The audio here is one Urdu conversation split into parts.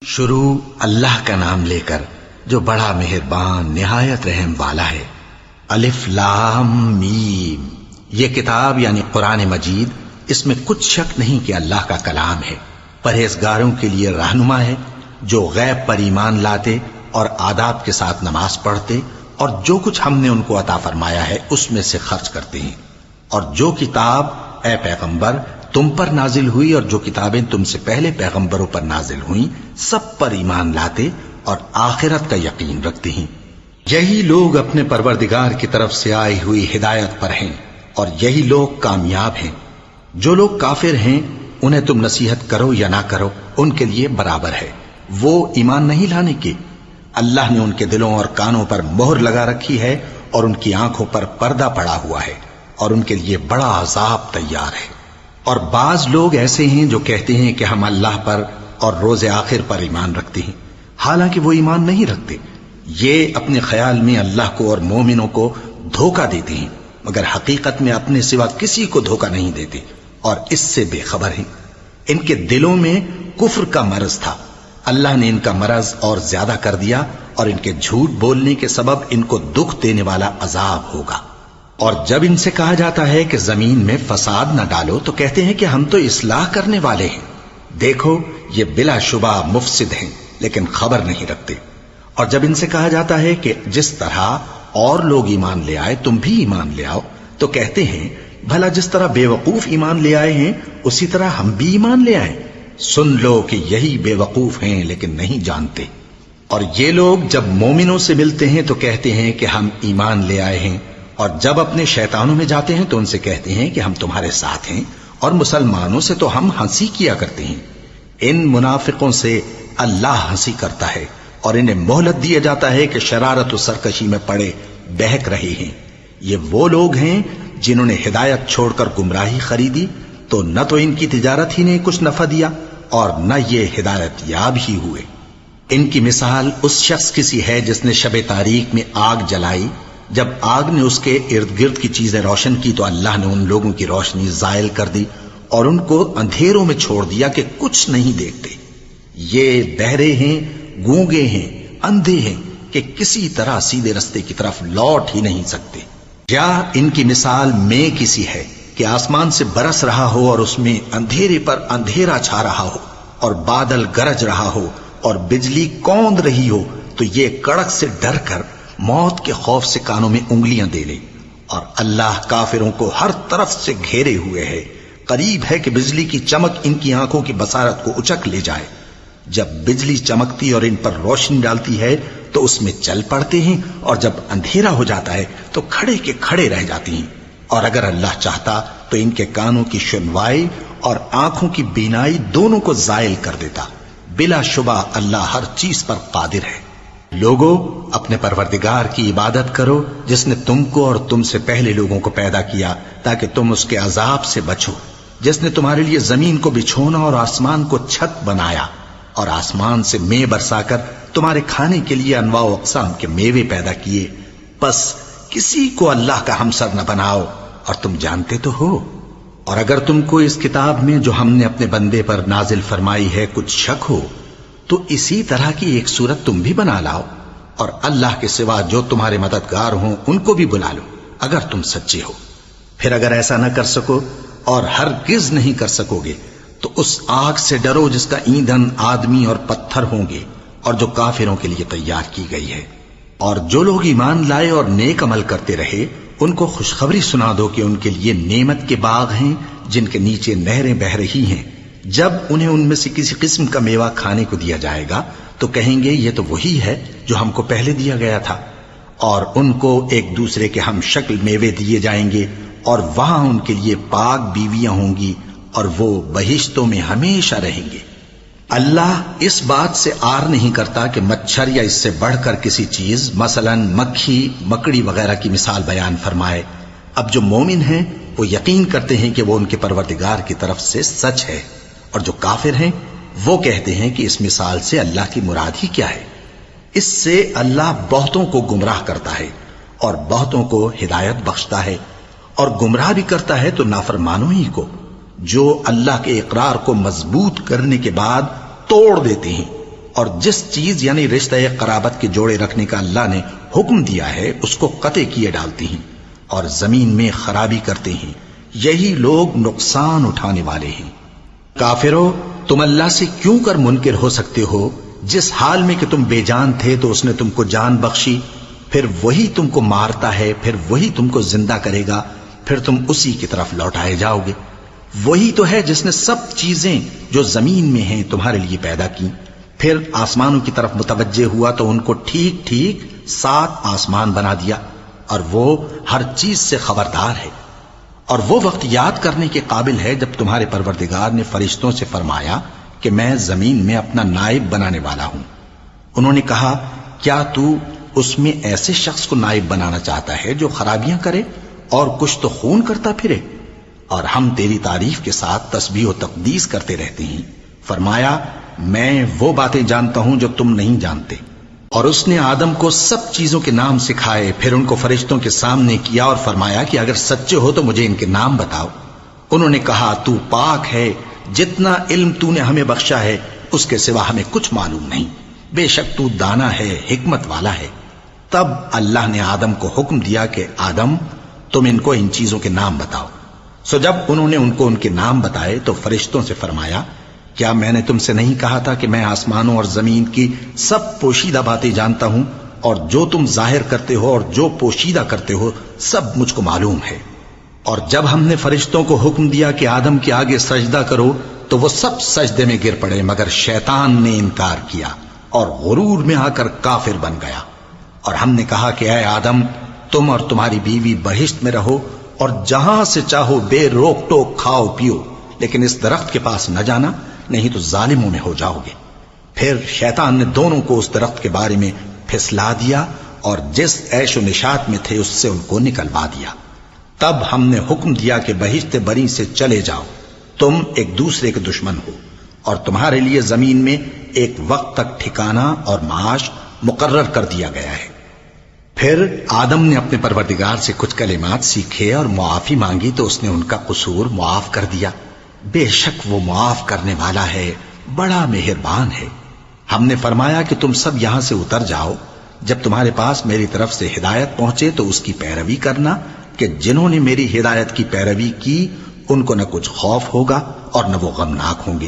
شروع اللہ کا نام لے کر جو بڑا مہربان نہایت رحم والا ہے۔ الف لام میم، یہ کتاب یعنی قرآن مجید، اس میں کچھ شک نہیں کہ اللہ کا کلام ہے، پرہیزگاروں کے لیے رہنما ہے جو غیب پر ایمان لاتے اور آداب کے ساتھ نماز پڑھتے اور جو کچھ ہم نے ان کو عطا فرمایا ہے اس میں سے خرچ کرتے ہیں، اور جو کتاب اے پیغمبر تم پر نازل ہوئی اور جو کتابیں تم سے پہلے پیغمبروں پر نازل ہوئیں سب پر ایمان لاتے اور آخرت کا یقین رکھتے ہیں۔ یہی لوگ اپنے پروردگار کی طرف سے آئی ہوئی ہدایت پر ہیں اور یہی لوگ کامیاب ہیں۔ جو لوگ کافر ہیں انہیں تم نصیحت کرو یا نہ کرو ان کے لیے برابر ہے، وہ ایمان نہیں لانے کے۔ اللہ نے ان کے دلوں اور کانوں پر مہر لگا رکھی ہے اور ان کی آنکھوں پر پردہ پڑا ہوا ہے اور ان کے لیے بڑا عذاب تیار ہے۔ اور بعض لوگ ایسے ہیں جو کہتے ہیں کہ ہم اللہ پر اور روز آخر پر ایمان رکھتے ہیں، حالانکہ وہ ایمان نہیں رکھتے۔ یہ اپنے خیال میں اللہ کو اور مومنوں کو دھوکہ دیتے ہیں، مگر حقیقت میں اپنے سوا کسی کو دھوکہ نہیں دیتے اور اس سے بے خبر ہیں۔ ان کے دلوں میں کفر کا مرض تھا، اللہ نے ان کا مرض اور زیادہ کر دیا اور ان کے جھوٹ بولنے کے سبب ان کو دکھ دینے والا عذاب ہوگا۔ اور جب ان سے کہا جاتا ہے کہ زمین میں فساد نہ ڈالو تو کہتے ہیں کہ ہم تو اصلاح کرنے والے ہیں۔ دیکھو یہ بلا شبہ مفسد ہیں لیکن خبر نہیں رکھتے۔ اور جب ان سے کہا جاتا ہے کہ جس طرح اور لوگ ایمان لے آئے تم بھی ایمان لے آؤ تو کہتے ہیں بھلا جس طرح بے وقوف ایمان لے آئے ہیں اسی طرح ہم بھی ایمان لے آئیں۔ سن لو کہ یہی بے وقوف ہیں لیکن نہیں جانتے۔ اور یہ لوگ جب مومنوں سے ملتے ہیں تو کہتے ہیں کہ ہم ایمان لے آئے ہیں، اور جب اپنے شیطانوں میں جاتے ہیں تو ان سے کہتے ہیں کہ ہم تمہارے ساتھ ہیں، اور مسلمانوں سے تو ہم ہنسی کیا کرتے ہیں۔ ان منافقوں سے اللہ ہنسی کرتا ہے اور انہیں مہلت دیا جاتا ہے کہ شرارت و سرکشی میں پڑے بہک رہے ہیں۔ یہ وہ لوگ ہیں جنہوں نے ہدایت چھوڑ کر گمراہی خریدی، تو نہ تو ان کی تجارت ہی نے کچھ نفع دیا اور نہ یہ ہدایت یاب ہی ہوئے۔ ان کی مثال اس شخص کی سی ہے جس نے شب تاریک میں آگ جلائی، جب آگ نے اس کے ارد گرد کی چیزیں روشن کی تو اللہ نے ان لوگوں کی روشنی زائل کر دی اور ان کو اندھیروں میں چھوڑ دیا کہ کچھ نہیں دیکھتے۔ یہ بہرے ہیں، گونگے ہیں، اندھے ہیں کہ کسی طرح سیدھے رستے کی طرف لوٹ ہی نہیں سکتے۔ یا ان کی مثال میں کسی ہے کہ آسمان سے برس رہا ہو اور اس میں اندھیرے پر اندھیرا چھا رہا ہو اور بادل گرج رہا ہو اور بجلی کوند رہی ہو تو یہ کڑک سے ڈر کر موت کے خوف سے کانوں میں انگلیاں دے لے۔ اور اللہ کافروں کو ہر طرف سے گھیرے ہوئے ہے، قریب ہے کہ بجلی کی چمک ان کی آنکھوں کی بصارت کو اچک لے جائے۔ جب بجلی چمکتی اور ان پر روشنی ڈالتی ہے تو اس میں چل پڑتے ہیں، اور جب اندھیرا ہو جاتا ہے تو کھڑے کے کھڑے رہ جاتی ہیں۔ اور اگر اللہ چاہتا تو ان کے کانوں کی سنوائی اور آنکھوں کی بینائی دونوں کو زائل کر دیتا۔ بلا شبہ اللہ ہر چیز پر قادر ہے۔ لوگو اپنے پروردگار کی عبادت کرو جس نے تم کو اور تم سے پہلے لوگوں کو پیدا کیا تاکہ تم اس کے عذاب سے بچو، جس نے تمہارے لیے زمین کو بچھونا اور آسمان کو چھت بنایا اور آسمان سے مے برسا کر تمہارے کھانے کے لیے انواع و اقسام کے میوے پیدا کیے۔ پس کسی کو اللہ کا ہمسر نہ بناؤ اور تم جانتے تو ہو۔ اور اگر تم کو اس کتاب میں جو ہم نے اپنے بندے پر نازل فرمائی ہے کچھ شک ہو تو اسی طرح کی ایک صورت تم بھی بنا لاؤ، اور اللہ کے سوا جو تمہارے مددگار ہوں ان کو بھی بلا لو اگر تم سچے ہو۔ پھر اگر ایسا نہ کر سکو اور ہرگز نہیں کر سکو گے تو اس آگ سے ڈرو جس کا ایندھن آدمی اور پتھر ہوں گے اور جو کافروں کے لیے تیار کی گئی ہے۔ اور جو لوگ ایمان لائے اور نیک عمل کرتے رہے ان کو خوشخبری سنا دو کہ ان کے لیے نعمت کے باغ ہیں جن کے نیچے نہریں بہہ رہی ہیں۔ جب انہیں ان میں سے کسی قسم کا میوہ کھانے کو دیا جائے گا تو کہیں گے یہ تو وہی ہے جو ہم کو پہلے دیا گیا تھا، اور ان کو ایک دوسرے کے ہم شکل میوے دیے جائیں گے اور وہاں ان کے لیے پاک بیویاں ہوں گی اور وہ بہشتوں میں ہمیشہ رہیں گے۔ اللہ اس بات سے آر نہیں کرتا کہ مچھر یا اس سے بڑھ کر کسی چیز مثلا مکھی مکڑی وغیرہ کی مثال بیان فرمائے۔ اب جو مومن ہیں وہ یقین کرتے ہیں کہ وہ ان کے پروردگار کی طرف سے سچ ہے، اور جو کافر ہیں وہ کہتے ہیں کہ اس مثال سے اللہ کی مراد ہی کیا ہے۔ اس سے اللہ بہتوں کو گمراہ کرتا ہے اور بہتوں کو ہدایت بخشتا ہے، اور گمراہ بھی کرتا ہے تو نافرمانوں ہی کو، جو اللہ کے اقرار کو مضبوط کرنے کے بعد توڑ دیتے ہیں اور جس چیز یعنی رشتہ قرابت کے جوڑے رکھنے کا اللہ نے حکم دیا ہے اس کو قطع کیے ڈالتی ہیں اور زمین میں خرابی کرتے ہیں، یہی لوگ نقصان اٹھانے والے ہیں۔ کافرو، تم اللہ سے کیوں کر منکر ہو سکتے ہو؟ جس حال میں کہ تم بے جان تھے تو اس نے تم کو جان بخشی، پھر وہی تم کو مارتا ہے، پھر وہی تم کو زندہ کرے گا، پھر تم اسی کی طرف لوٹائے جاؤ گے۔ وہی تو ہے جس نے سب چیزیں جو زمین میں ہیں تمہارے لیے پیدا کی، پھر آسمانوں کی طرف متوجہ ہوا تو ان کو ٹھیک ٹھیک 7 آسمان بنا دیا، اور وہ ہر چیز سے خبردار ہے۔ اور وہ وقت یاد کرنے کے قابل ہے جب تمہارے پروردگار نے فرشتوں سے فرمایا کہ میں زمین میں اپنا نائب بنانے والا ہوں۔ انہوں نے کہا، کیا تو اس میں ایسے شخص کو نائب بنانا چاہتا ہے جو خرابیاں کرے اور کچھ تو خون کرتا پھرے؟ اور ہم تیری تعریف کے ساتھ تسبیح و تقدیس کرتے رہتے ہیں۔ فرمایا، میں وہ باتیں جانتا ہوں جو تم نہیں جانتے۔ اور اس نے آدم کو سب چیزوں کے نام سکھائے، پھر ان کو فرشتوں کے سامنے کیا اور فرمایا کہ اگر سچے ہو تو مجھے ان کے نام بتاؤ۔ انہوں نے کہا، تو پاک ہے، جتنا علم تو نے ہمیں بخشا ہے اس کے سوا ہمیں کچھ معلوم نہیں، بے شک تو دانا ہے، حکمت والا ہے۔ تب اللہ نے آدم کو حکم دیا کہ آدم، تم ان کو ان چیزوں کے نام بتاؤ۔ سو جب انہوں نے ان کو ان کے نام بتائے تو فرشتوں سے فرمایا، کیا میں نے تم سے نہیں کہا تھا کہ میں آسمانوں اور زمین کی سب پوشیدہ باتیں جانتا ہوں، اور جو تم ظاہر کرتے ہو اور جو پوشیدہ کرتے ہو سب مجھ کو معلوم ہے۔ اور جب ہم نے فرشتوں کو حکم دیا کہ آدم کے آگے سجدہ کرو تو وہ سب سجدے میں گر پڑے، مگر شیطان نے انکار کیا اور غرور میں آ کر کافر بن گیا۔ اور ہم نے کہا کہ اے آدم، تم اور تمہاری بیوی بہشت میں رہو اور جہاں سے چاہو بے روک ٹوک کھاؤ پیو، لیکن اس درخت کے پاس نہ جانا، نہیں تو ظالموں میں ہو جاؤ گے۔ پھر شیطان نے دونوں کو اس درخت کے بارے میں پھسلا دیا اور جس عیش و نشاط میں تھے اس سے ان کو نکلوا دیا۔ تب ہم نے حکم دیا کہ بہشت بری سے چلے جاؤ، تم ایک دوسرے کے دشمن ہو، اور تمہارے لیے زمین میں ایک وقت تک ٹھکانہ اور معاش مقرر کر دیا گیا ہے۔ پھر آدم نے اپنے پروردگار سے کچھ کلمات سیکھے اور معافی مانگی تو اس نے ان کا قصور معاف کر دیا۔ بے شک وہ معاف کرنے والا ہے، بڑا مہربان ہے۔ ہم نے فرمایا کہ تم سب یہاں سے اتر جاؤ، جب تمہارے پاس میری طرف سے ہدایت پہنچے تو اس کی پیروی کرنا، کہ جنہوں نے میری ہدایت کی پیروی کی ان کو نہ کچھ خوف ہوگا اور نہ وہ غمناک ہوں گے،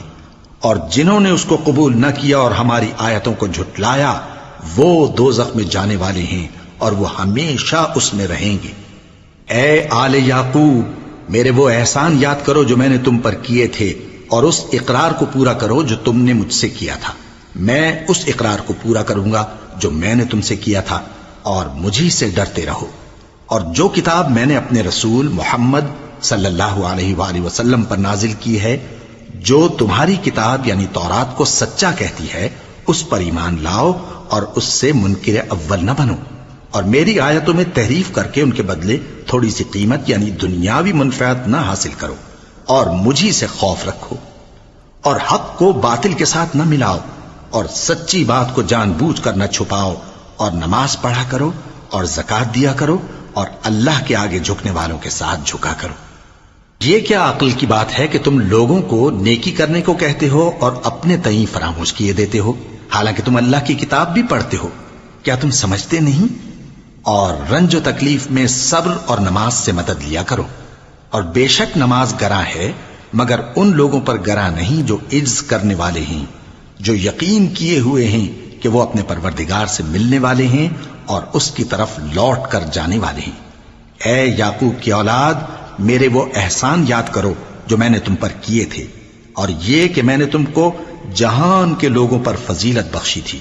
اور جنہوں نے اس کو قبول نہ کیا اور ہماری آیتوں کو جھٹلایا وہ دوزخ میں جانے والے ہیں اور وہ ہمیشہ اس میں رہیں گے۔ اے آل یعقوب، میرے وہ احسان یاد کرو جو میں نے تم پر کیے تھے، اور اس اقرار کو پورا کرو جو تم نے مجھ سے کیا تھا۔ میں اس اقرار کو پورا کروں گا جو میں نے تم سے کیا تھا، اور مجھی سے ڈرتے رہو۔ اور جو کتاب میں نے اپنے رسول محمد صلی اللہ علیہ وآلہ وسلم پر نازل کی ہے، جو تمہاری کتاب یعنی تورات کو سچا کہتی ہے، اس پر ایمان لاؤ اور اس سے منکر اول نہ بنو، اور میری آیتوں میں تحریف کر کے ان کے بدلے تھوڑی سی قیمت یعنی دنیاوی منفعت نہ حاصل کرو، اور مجھی سے خوف رکھو، اور حق کو باطل کے ساتھ نہ ملاؤ، اور سچی بات کو جان بوجھ کر نہ چھپاؤ، اور نماز پڑھا کرو اور زکوٰۃ دیا کرو، اور اللہ کے آگے جھکنے والوں کے ساتھ جھکا کرو۔ یہ کیا عقل کی بات ہے کہ تم لوگوں کو نیکی کرنے کو کہتے ہو اور اپنے تئیں فراموش کیے دیتے ہو، حالانکہ تم اللہ کی کتاب بھی پڑھتے ہو؟ کیا تم سمجھتے نہیں؟ اور رنج و تکلیف میں صبر اور نماز سے مدد لیا کرو، اور بے شک نماز گراں ہے، مگر ان لوگوں پر گراں نہیں جو عجز کرنے والے ہیں، جو یقین کیے ہوئے ہیں کہ وہ اپنے پروردگار سے ملنے والے ہیں اور اس کی طرف لوٹ کر جانے والے ہیں۔ اے یعقوب کی اولاد، میرے وہ احسان یاد کرو جو میں نے تم پر کیے تھے، اور یہ کہ میں نے تم کو جہان کے لوگوں پر فضیلت بخشی تھی۔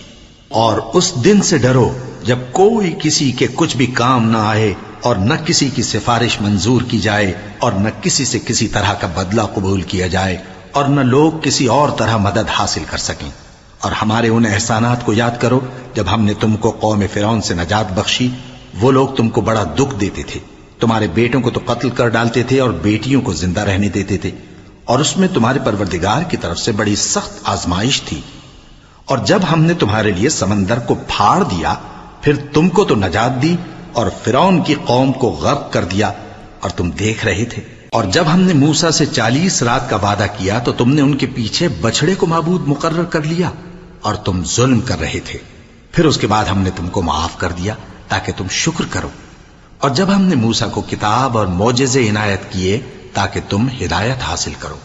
اور اس دن سے ڈرو جب کوئی کسی کے کچھ بھی کام نہ آئے، اور نہ کسی کی سفارش منظور کی جائے، اور نہ کسی سے کسی طرح کا بدلہ قبول کیا جائے، اور نہ لوگ کسی اور طرح مدد حاصل کر سکیں۔ اور ہمارے ان احسانات کو یاد کرو جب ہم نے تم کو قوم فرعون سے نجات بخشی۔ وہ لوگ تم کو بڑا دکھ دیتے تھے، تمہارے بیٹوں کو تو قتل کر ڈالتے تھے اور بیٹیوں کو زندہ رہنے دیتے تھے، اور اس میں تمہارے پروردگار کی طرف سے بڑی سخت آزمائش تھی۔ اور جب ہم نے تمہارے لیے سمندر کو پھاڑ دیا، پھر تم کو تو نجات دی اور فرعون کی قوم کو غرق کر دیا، اور تم دیکھ رہے تھے۔ اور جب ہم نے موسیٰ سے 40 رات کا وعدہ کیا تو تم نے ان کے پیچھے بچڑے کو معبود مقرر کر لیا، اور تم ظلم کر رہے تھے، پھر اس کے بعد ہم نے تم کو معاف کر دیا تاکہ تم شکر کرو۔ اور جب ہم نے موسیٰ کو کتاب اور معجزے عنایت کیے تاکہ تم ہدایت حاصل کرو۔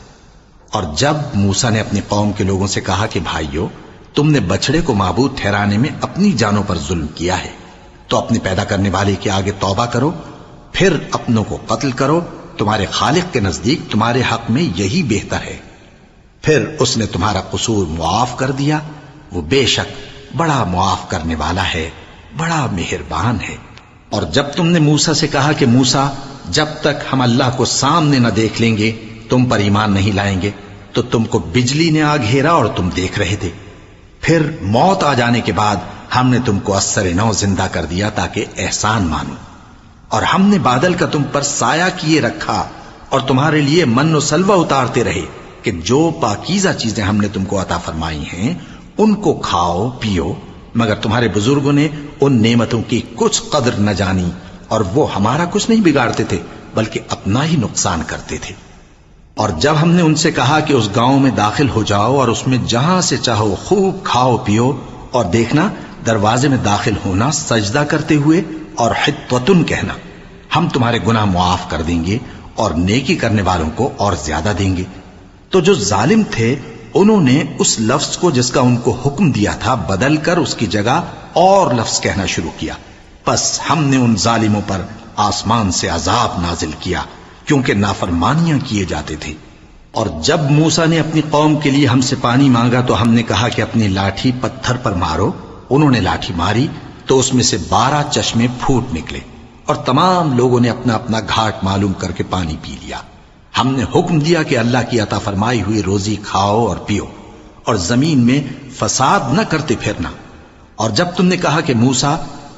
اور جب موسیٰ نے اپنی قوم کے لوگوں سے کہا کہ بھائیو، تم نے بچڑے کو معبود ٹھہرانے میں اپنی جانوں پر ظلم کیا ہے، تو اپنے پیدا کرنے والے کے آگے توبہ کرو، پھر اپنوں کو قتل کرو، تمہارے خالق کے نزدیک تمہارے حق میں یہی بہتر ہے۔ پھر اس نے تمہارا قصور معاف کر دیا، وہ بے شک بڑا معاف کرنے والا ہے، بڑا مہربان ہے۔ اور جب تم نے موسیٰ سے کہا کہ موسیٰ، جب تک ہم اللہ کو سامنے نہ دیکھ لیں گے تم پر ایمان نہیں لائیں گے، تو تم کو بجلی نے آ گھیرا اور تم دیکھ رہے تھے، پھر موت آ جانے کے بعد ہم نے تم کو اثر نو زندہ کر دیا تاکہ احسان مانو۔ اور ہم نے بادل کا تم پر سایہ کیے رکھا اور تمہارے لیے من و سلوہ اتارتے رہے کہ جو پاکیزہ چیزیں ہم نے تم کو عطا فرمائی ہیں ان کو کھاؤ پیو، مگر تمہارے بزرگوں نے ان نعمتوں کی کچھ قدر نہ جانی، اور وہ ہمارا کچھ نہیں بگاڑتے تھے بلکہ اپنا ہی نقصان کرتے تھے۔ اور جب ہم نے ان سے کہا کہ اس گاؤں میں داخل ہو جاؤ اور اس میں جہاں سے چاہو خوب کھاؤ پیو، اور دیکھنا دروازے میں داخل ہونا سجدہ کرتے ہوئے اور حطوتن کہنا، ہم تمہارے گناہ معاف کر دیں گے اور نیکی کرنے والوں کو اور زیادہ دیں گے، تو جو ظالم تھے انہوں نے اس لفظ کو جس کا ان کو حکم دیا تھا بدل کر اس کی جگہ اور لفظ کہنا شروع کیا، پس ہم نے ان ظالموں پر آسمان سے عذاب نازل کیا کیونکہ نافرمانیاں کیے جاتے تھے۔ اور جب موسیٰ نے اپنی قوم کے لیے ہم سے پانی مانگا تو ہم نے کہا کہ اپنی لاٹھی پتھر پر مارو، انہوں نے لاٹھی ماری تو اس میں سے 12 چشمے پھوٹ نکلے، اور تمام لوگوں نے اپنا اپنا گھاٹ معلوم کر کے پانی پی لیا۔ ہم نے حکم دیا کہ اللہ کی عطا فرمائی ہوئی روزی کھاؤ اور پیو، اور زمین میں فساد نہ کرتے پھرنا۔ اور جب تم نے کہا کہ موسیٰ،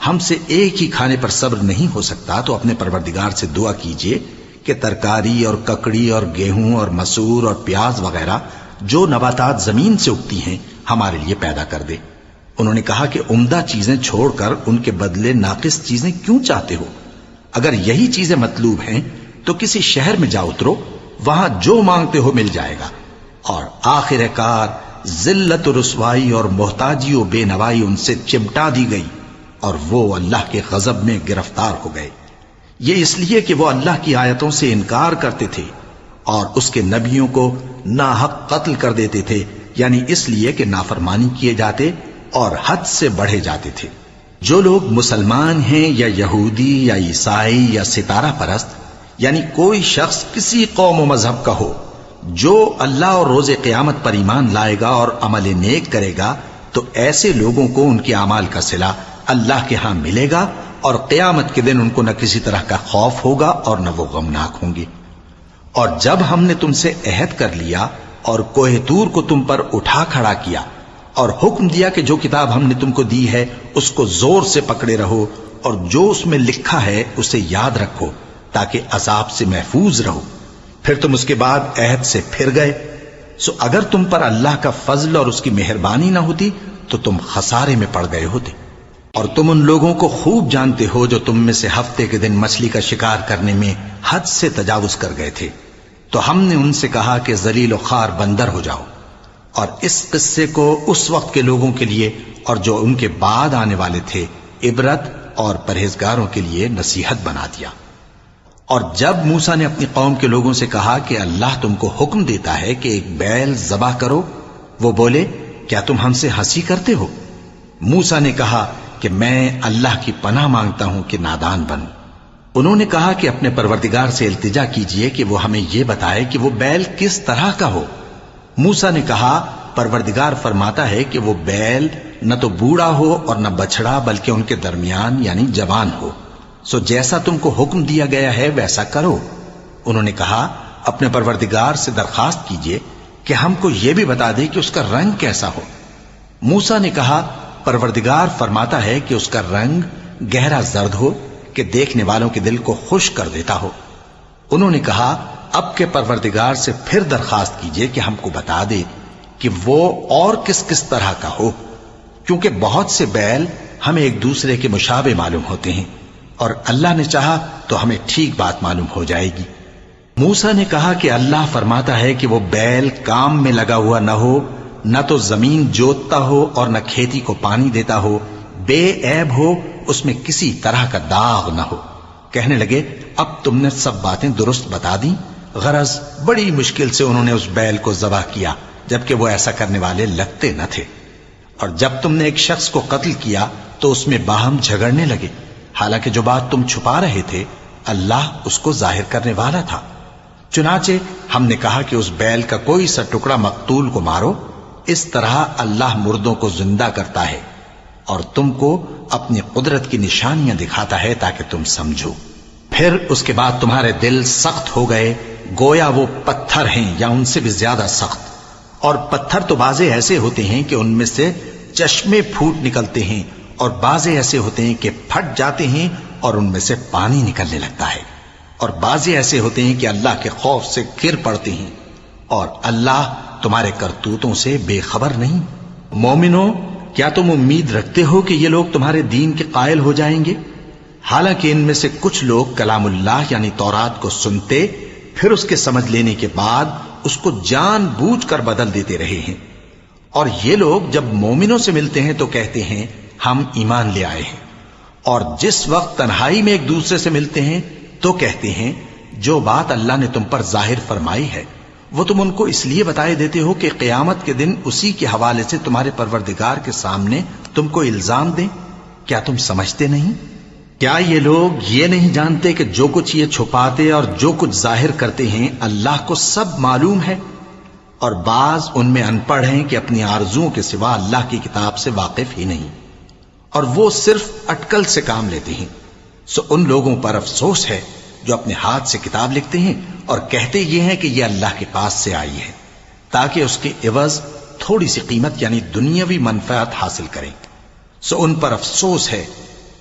ہم سے ایک ہی کھانے پر صبر نہیں ہو سکتا، تو اپنے پروردگار سے دعا کیجئے کہ ترکاری اور ککڑی اور گیہوں اور مسور اور پیاز وغیرہ جو نباتات زمین سے اگتی ہیں ہمارے لیے پیدا کر دے۔ انہوں نے کہا کہ عمدہ چیزیں چھوڑ کر ان کے بدلے ناقص چیزیں کیوں چاہتے ہو؟ اگر یہی چیزیں مطلوب ہیں تو کسی شہر میں جا اترو، وہاں جو مانگتے ہو مل جائے گا۔ اور آخر کار ذلت و رسوائی اور محتاجی و بے نوائی ان سے چمٹا دی گئی، اور وہ اللہ کے غضب میں گرفتار ہو گئے، یہ اس لیے کہ وہ اللہ کی آیتوں سے انکار کرتے تھے اور اس کے نبیوں کو ناحق قتل کر دیتے تھے، یعنی اس لیے کہ نافرمانی کیے جاتے اور حد سے بڑھے جاتے تھے۔ جو لوگ مسلمان ہیں یا یہودی یا عیسائی یا ستارہ پرست، یعنی کوئی شخص کسی قوم و مذہب کا ہو، جو اللہ اور روز قیامت پر ایمان لائے گا اور عمل نیک کرے گا، تو ایسے لوگوں کو ان کے اعمال کا صلہ اللہ کے ہاں ملے گا، اور قیامت کے دن ان کو نہ کسی طرح کا خوف ہوگا اور نہ وہ غمناک ہوں گے۔ اور جب ہم نے تم سے عہد کر لیا اور کوہ طور کو تم پر اٹھا کھڑا کیا اور حکم دیا کہ جو کتاب ہم نے تم کو دی ہے اس کو زور سے پکڑے رہو، اور جو اس میں لکھا ہے اسے یاد رکھو تاکہ عذاب سے محفوظ رہو، پھر تم اس کے بعد عہد سے پھر گئے، سو اگر تم پر اللہ کا فضل اور اس کی مہربانی نہ ہوتی تو تم خسارے میں پڑ گئے ہوتے۔ اور تم ان لوگوں کو خوب جانتے ہو جو تم میں سے ہفتے کے دن مچھلی کا شکار کرنے میں حد سے تجاوز کر گئے تھے، تو ہم نے ان سے کہا کہ ذلیل و خوار بندر ہو جاؤ، اور اس قصے کو اس وقت کے لوگوں کے لیے اور جو ان کے بعد آنے والے تھے عبرت اور پرہیزگاروں کے لیے نصیحت بنا دیا۔ اور جب موسیٰ نے اپنی قوم کے لوگوں سے کہا کہ اللہ تم کو حکم دیتا ہے کہ ایک بیل ذبح کرو، وہ بولے کیا تم ہم سے ہنسی کرتے ہو؟ موسیٰ نے کہا کہ میں اللہ کی پناہ مانگتا ہوں کہ نادان بنوں۔ انہوں نے کہا کہ اپنے پروردگار سے التجا کیجئے کہ وہ ہمیں یہ بتائے کہ وہ بیل کس طرح کا ہو۔ موسیٰ نے کہا پروردگار فرماتا ہے کہ وہ بیل نہ تو بوڑھا ہو اور نہ بچڑا بلکہ ان کے درمیان یعنی جوان ہو، سو جیسا تم کو حکم دیا گیا ہے ویسا کرو۔ انہوں نے کہا اپنے پروردگار سے درخواست کیجئے کہ ہم کو یہ بھی بتا دے کہ اس کا رنگ کیسا ہو۔ موسیٰ نے کہا پروردگار فرماتا ہے کہ اس کا رنگ گہرا زرد ہو کہ دیکھنے والوں کے دل کو خوش کر دیتا ہو۔ انہوں نے کہا اب کے پروردگار سے پھر درخواست کیجئے کہ ہم کو بتا دے کہ وہ اور کس کس طرح کا ہو، کیونکہ بہت سے بیل ہمیں ایک دوسرے کے مشابہ معلوم ہوتے ہیں، اور اللہ نے چاہا تو ہمیں ٹھیک بات معلوم ہو جائے گی۔ موسیٰ نے کہا کہ اللہ فرماتا ہے کہ وہ بیل کام میں لگا ہوا نہ ہو نہ تو زمین جوتتا ہو اور نہ کھیتی کو پانی دیتا ہو، بے عیب ہو، اس میں کسی طرح کا داغ نہ ہو۔ کہنے لگے اب تم نے سب باتیں درست بتا دیں۔ غرض بڑی مشکل سے انہوں نے اس بیل کو ذبح کیا، جبکہ وہ ایسا کرنے والے لگتے نہ تھے۔ اور جب تم نے ایک شخص کو قتل کیا تو اس میں باہم جھگڑنے لگے، حالانکہ جو بات تم چھپا رہے تھے اللہ اس کو ظاہر کرنے والا تھا۔ چنانچہ ہم نے کہا کہ اس بیل کا کوئی سا ٹکڑا مقتول کو مارو، اس طرح اللہ مردوں کو زندہ کرتا ہے اور تم کو اپنی قدرت کی نشانیاں دکھاتا ہے تاکہ تم سمجھو۔ پھر اس کے بعد تمہارے دل سخت ہو گئے، گویا وہ پتھر ہیں یا ان سے بھی زیادہ سخت۔ اور پتھر تو بعضے ایسے ہوتے ہیں کہ ان میں سے چشمے پھوٹ نکلتے ہیں، اور بعضے ایسے ہوتے ہیں کہ پھٹ جاتے ہیں اور ان میں سے پانی نکلنے لگتا ہے، اور بعضے ایسے ہوتے ہیں کہ اللہ کے خوف سے گر پڑتے ہیں، اور اللہ تمہارے کرتوتوں سے بے خبر نہیں۔ مومنو، کیا تم امید رکھتے ہو کہ یہ لوگ تمہارے دین کے قائل ہو جائیں گے؟ حالانکہ ان میں سے کچھ لوگ کلام اللہ یعنی تورات کو سنتے، پھر اس کے سمجھ لینے کے بعد اس کو جان بوجھ کر بدل دیتے رہے ہیں۔ اور یہ لوگ جب مومنوں سے ملتے ہیں تو کہتے ہیں ہم ایمان لے آئے ہیں، اور جس وقت تنہائی میں ایک دوسرے سے ملتے ہیں تو کہتے ہیں جو بات اللہ نے تم پر ظاہر فرمائی ہے وہ تم ان کو اس لیے بتائے دیتے ہو کہ قیامت کے دن اسی کے حوالے سے تمہارے پروردگار کے سامنے تم کو الزام دیں۔ کیا تم سمجھتے نہیں؟ کیا یہ لوگ یہ نہیں جانتے کہ جو کچھ یہ چھپاتے اور جو کچھ ظاہر کرتے ہیں اللہ کو سب معلوم ہے؟ اور بعض ان میں ان پڑھ ہیں کہ اپنی آرزوؤں کے سوا اللہ کی کتاب سے واقف ہی نہیں، اور وہ صرف اٹکل سے کام لیتے ہیں۔ سو ان لوگوں پر افسوس ہے جو اپنے ہاتھ سے کتاب لکھتے ہیں اور کہتے یہ ہیں کہ یہ اللہ کے پاس سے آئی ہے، تاکہ اس کے عوض تھوڑی سی قیمت یعنی دنیاوی منفعت حاصل کریں۔ سو ان پر افسوس ہے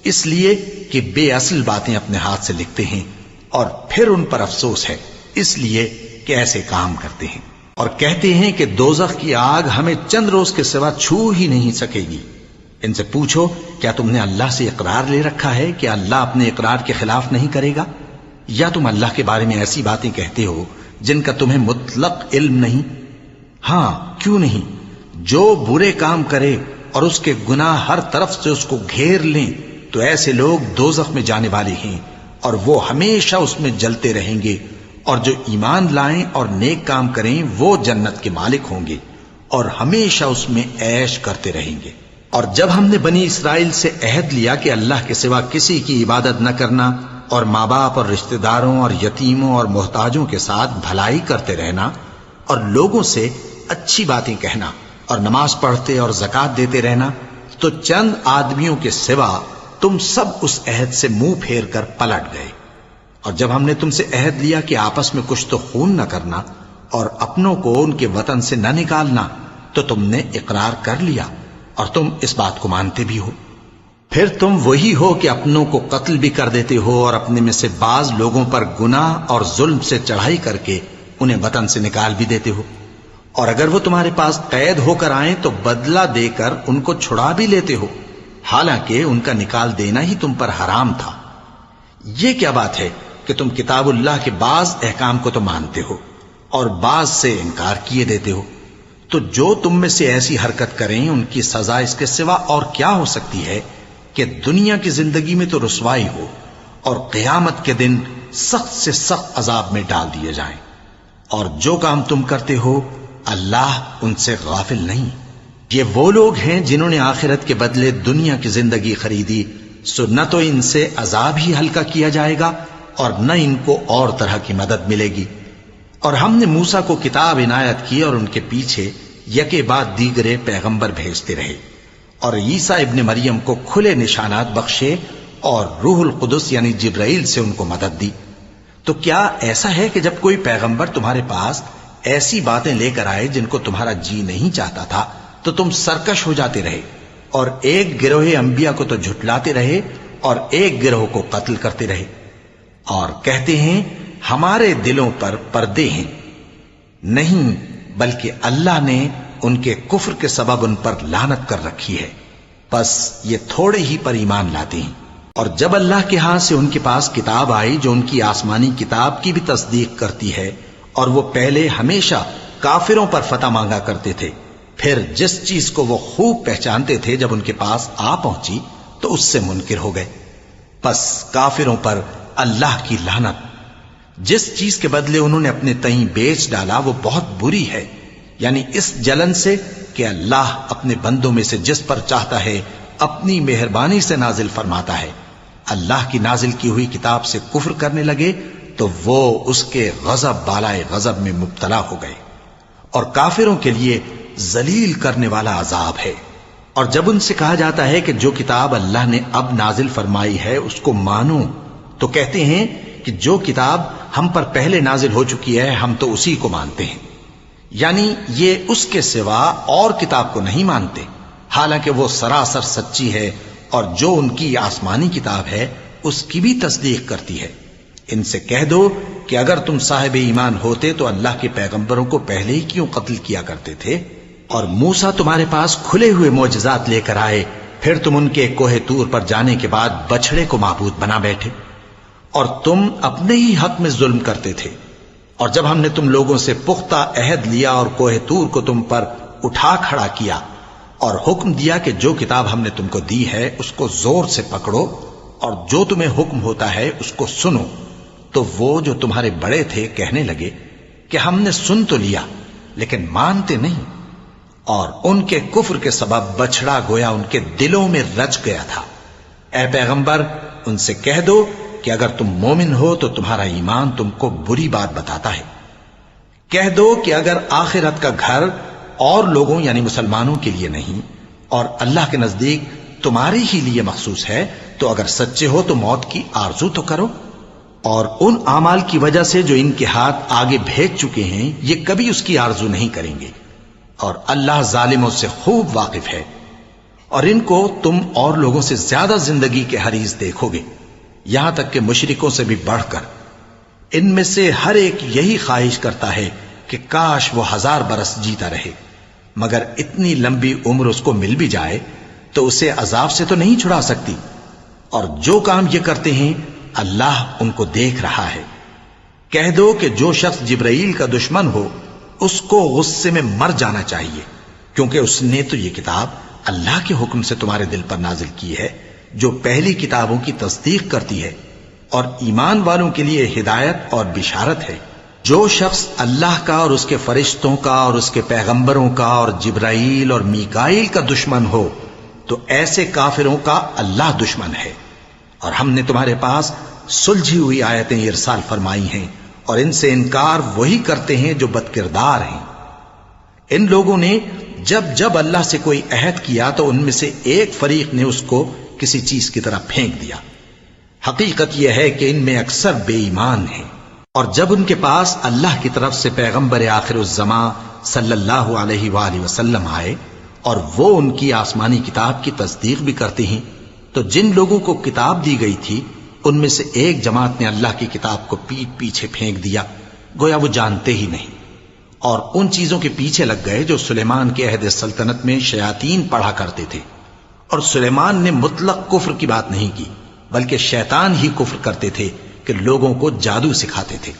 اس لیے کہ بے اصل باتیں اپنے ہاتھ سے لکھتے ہیں، اور پھر ان پر افسوس ہے اس لیے کہ ایسے کام کرتے ہیں، اور کہتے ہیں کہ دوزخ کی آگ ہمیں چند روز کے سوا چھو ہی نہیں سکے گی۔ ان سے پوچھو کیا تم نے اللہ سے اقرار لے رکھا ہے کہ اللہ اپنے اقرار کے خلاف نہیں کرے گا؟ یا تم اللہ کے بارے میں ایسی باتیں کہتے ہو جن کا تمہیں مطلق علم نہیں؟ ہاں کیوں نہیں، جو برے کام کرے اور اس کے گناہ ہر طرف سے اس کو گھیر لیں تو ایسے لوگ دوزخ میں جانے والے ہیں، اور وہ ہمیشہ اس میں جلتے رہیں گے، اور جو ایمان لائیں اور نیک کام کریں وہ جنت کے مالک ہوں گے اور ہمیشہ اس میں عیش کرتے رہیں گے۔ اور جب ہم نے بنی اسرائیل سے عہد لیا کہ اللہ کے سوا کسی کی عبادت نہ کرنا، اور ماں باپ اور رشتہ داروں اور یتیموں اور محتاجوں کے ساتھ بھلائی کرتے رہنا، اور لوگوں سے اچھی باتیں کہنا، اور نماز پڑھتے اور زکوٰۃ دیتے رہنا، تو چند آدمیوں کے سوا تم سب اس عہد سے منہ پھیر کر پلٹ گئے۔ اور جب ہم نے تم سے عہد لیا کہ آپس میں کچھ تو خون نہ کرنا اور اپنوں کو ان کے وطن سے نہ نکالنا، تو تم نے اقرار کر لیا اور تم اس بات کو مانتے بھی ہو۔ پھر تم وہی ہو کہ اپنوں کو قتل بھی کر دیتے ہو، اور اپنے میں سے بعض لوگوں پر گناہ اور ظلم سے چڑھائی کر کے انہیں وطن سے نکال بھی دیتے ہو، اور اگر وہ تمہارے پاس قید ہو کر آئیں تو بدلہ دے کر ان کو چھڑا بھی لیتے ہو، حالانکہ ان کا نکال دینا ہی تم پر حرام تھا۔ یہ کیا بات ہے کہ تم کتاب اللہ کے بعض احکام کو تو مانتے ہو اور بعض سے انکار کیے دیتے ہو؟ تو جو تم میں سے ایسی حرکت کریں ان کی سزا اس کے سوا اور کیا ہو سکتی ہے کہ دنیا کی زندگی میں تو رسوائی ہو اور قیامت کے دن سخت سے سخت عذاب میں ڈال دیے جائیں۔ اور جو کام تم کرتے ہو اللہ ان سے غافل نہیں۔ یہ وہ لوگ ہیں جنہوں نے آخرت کے بدلے دنیا کی زندگی خریدی، سو نہ تو ان سے عذاب ہی ہلکا کیا جائے گا اور نہ ان کو اور طرح کی مدد ملے گی۔ اور ہم نے موسیٰ کو کتاب عنایت کی اور ان کے پیچھے یکے بعد دیگرے پیغمبر بھیجتے رہے، اور عیسیٰ ابن مریم کو کھلے نشانات بخشے اور روح القدس یعنی جبرائیل سے ان کو مدد دی۔ تو کیا ایسا ہے کہ جب کوئی پیغمبر تمہارے پاس ایسی باتیں لے کر آئے جن کو تمہارا جی نہیں چاہتا تھا تو تم سرکش ہو جاتے رہے، اور ایک گروہ انبیاء کو تو جھٹلاتے رہے اور ایک گروہ کو قتل کرتے رہے، اور کہتے ہیں ہمارے دلوں پر پردے ہیں؟ نہیں، بلکہ اللہ نے ان کے کفر کے سبب ان پر لعنت کر رکھی ہے، بس یہ تھوڑے ہی پر ایمان لاتے ہیں۔ اور جب اللہ کے ہاں سے ان کے پاس کتاب آئی جو ان کی آسمانی کتاب کی بھی تصدیق کرتی ہے، اور وہ پہلے ہمیشہ کافروں پر فتح مانگا کرتے تھے، پھر جس چیز کو وہ خوب پہچانتے تھے جب ان کے پاس آ پہنچی تو اس سے منکر ہو گئے. پس کافروں پر اللہ کی لعنت. جس چیز کے بدلے انہوں نے اپنے تئیں بیچ ڈالا وہ بہت بری ہے، یعنی اس جلن سے کہ اللہ اپنے بندوں میں سے جس پر چاہتا ہے اپنی مہربانی سے نازل فرماتا ہے. اللہ کی نازل کی ہوئی کتاب سے کفر کرنے لگے تو وہ اس کے غضب بالائے غضب میں مبتلا ہو گئے، اور کافروں کے لیے ذلیل کرنے والا عذاب ہے. اور جب ان سے کہا جاتا ہے کہ جو کتاب اللہ نے اب نازل فرمائی ہے اس کو مانو، تو کہتے ہیں کہ جو کتاب ہم پر پہلے نازل ہو چکی ہے ہم تو اسی کو مانتے ہیں. یعنی یہ اس کے سوا اور کتاب کو نہیں مانتے، حالانکہ وہ سراسر سچی ہے، اور جو ان کی آسمانی کتاب ہے اس کی بھی تصدیق کرتی ہے. ان سے کہہ دو کہ اگر تم صاحب ایمان ہوتے تو اللہ کے پیغمبروں کو پہلے ہی کیوں قتل کیا کرتے تھے؟ اور موسیٰ تمہارے پاس کھلے ہوئے معجزات لے کر آئے، پھر تم ان کے کوہ طور پر جانے کے بعد بچڑے کو معبود بنا بیٹھے، اور تم اپنے ہی حق میں ظلم کرتے تھے. اور جب ہم نے تم لوگوں سے پختہ عہد لیا اور کوہ طور کو تم پر اٹھا کھڑا کیا اور حکم دیا کہ جو کتاب ہم نے تم کو دی ہے اس کو زور سے پکڑو اور جو تمہیں حکم ہوتا ہے اس کو سنو، تو وہ جو تمہارے بڑے تھے کہنے لگے کہ ہم نے سن تو لیا لیکن مانتے نہیں، اور ان کے کفر کے سبب بچڑا گویا ان کے دلوں میں رچ گیا تھا. اے پیغمبر ان سے کہہ دو کہ اگر تم مومن ہو تو تمہارا ایمان تم کو بری بات بتاتا ہے. کہہ دو کہ اگر آخرت کا گھر اور لوگوں یعنی مسلمانوں کے لیے نہیں اور اللہ کے نزدیک تمہارے ہی لیے مخصوص ہے تو اگر سچے ہو تو موت کی آرزو تو کرو، اور ان اعمال کی وجہ سے جو ان کے ہاتھ آگے بھیج چکے ہیں یہ کبھی اس کی آرزو نہیں کریں گے، اور اللہ ظالموں سے خوب واقف ہے. اور ان کو تم اور لوگوں سے زیادہ زندگی کے حریص دیکھو گے، یہاں تک کہ مشرکوں سے بھی بڑھ کر. ان میں سے ہر ایک یہی خواہش کرتا ہے کہ کاش وہ 1000 برس جیتا رہے، مگر اتنی لمبی عمر اس کو مل بھی جائے تو اسے عذاب سے تو نہیں چھڑا سکتی. اور جو کام یہ کرتے ہیں اللہ ان کو دیکھ رہا ہے. کہہ دو کہ جو شخص جبرائیل کا دشمن ہو اس کو غصے میں مر جانا چاہیے، کیونکہ اس نے تو یہ کتاب اللہ کے حکم سے تمہارے دل پر نازل کی ہے جو پہلی کتابوں کی تصدیق کرتی ہے اور ایمان والوں کے لیے ہدایت اور بشارت ہے. جو شخص اللہ کا اور اس کے فرشتوں کا اور اس کے پیغمبروں کا اور جبرائیل اور میکائیل کا دشمن ہو تو ایسے کافروں کا اللہ دشمن ہے. اور ہم نے تمہارے پاس سلجھی ہوئی آیتیں ارسال فرمائی ہیں اور ان سے انکار وہی کرتے ہیں جو بدکردار ہیں. ان لوگوں نے جب جب اللہ سے کوئی عہد کیا تو ان میں سے ایک فریق نے اس کو کسی چیز کی طرح پھینک دیا. حقیقت یہ ہے کہ ان میں اکثر بے ایمان ہیں. اور جب ان کے پاس اللہ کی طرف سے پیغمبر آخر الزماں صلی اللہ علیہ وآلہ وسلم آئے اور وہ ان کی آسمانی کتاب کی تصدیق بھی کرتے ہیں تو جن لوگوں کو کتاب دی گئی تھی ان میں سے ایک جماعت نے اللہ کی کتاب کو پیٹ پیچھے پھینک دیا گویا وہ جانتے ہی نہیں، اور ان چیزوں کے پیچھے لگ گئے جو سلیمان کے عہد سلطنت میں شیاطین پڑھا کرتے تھے. اور سلیمان نے مطلق کفر کی بات نہیں کی بلکہ شیطان ہی کفر کرتے تھے کہ لوگوں کو جادو سکھاتے تھے.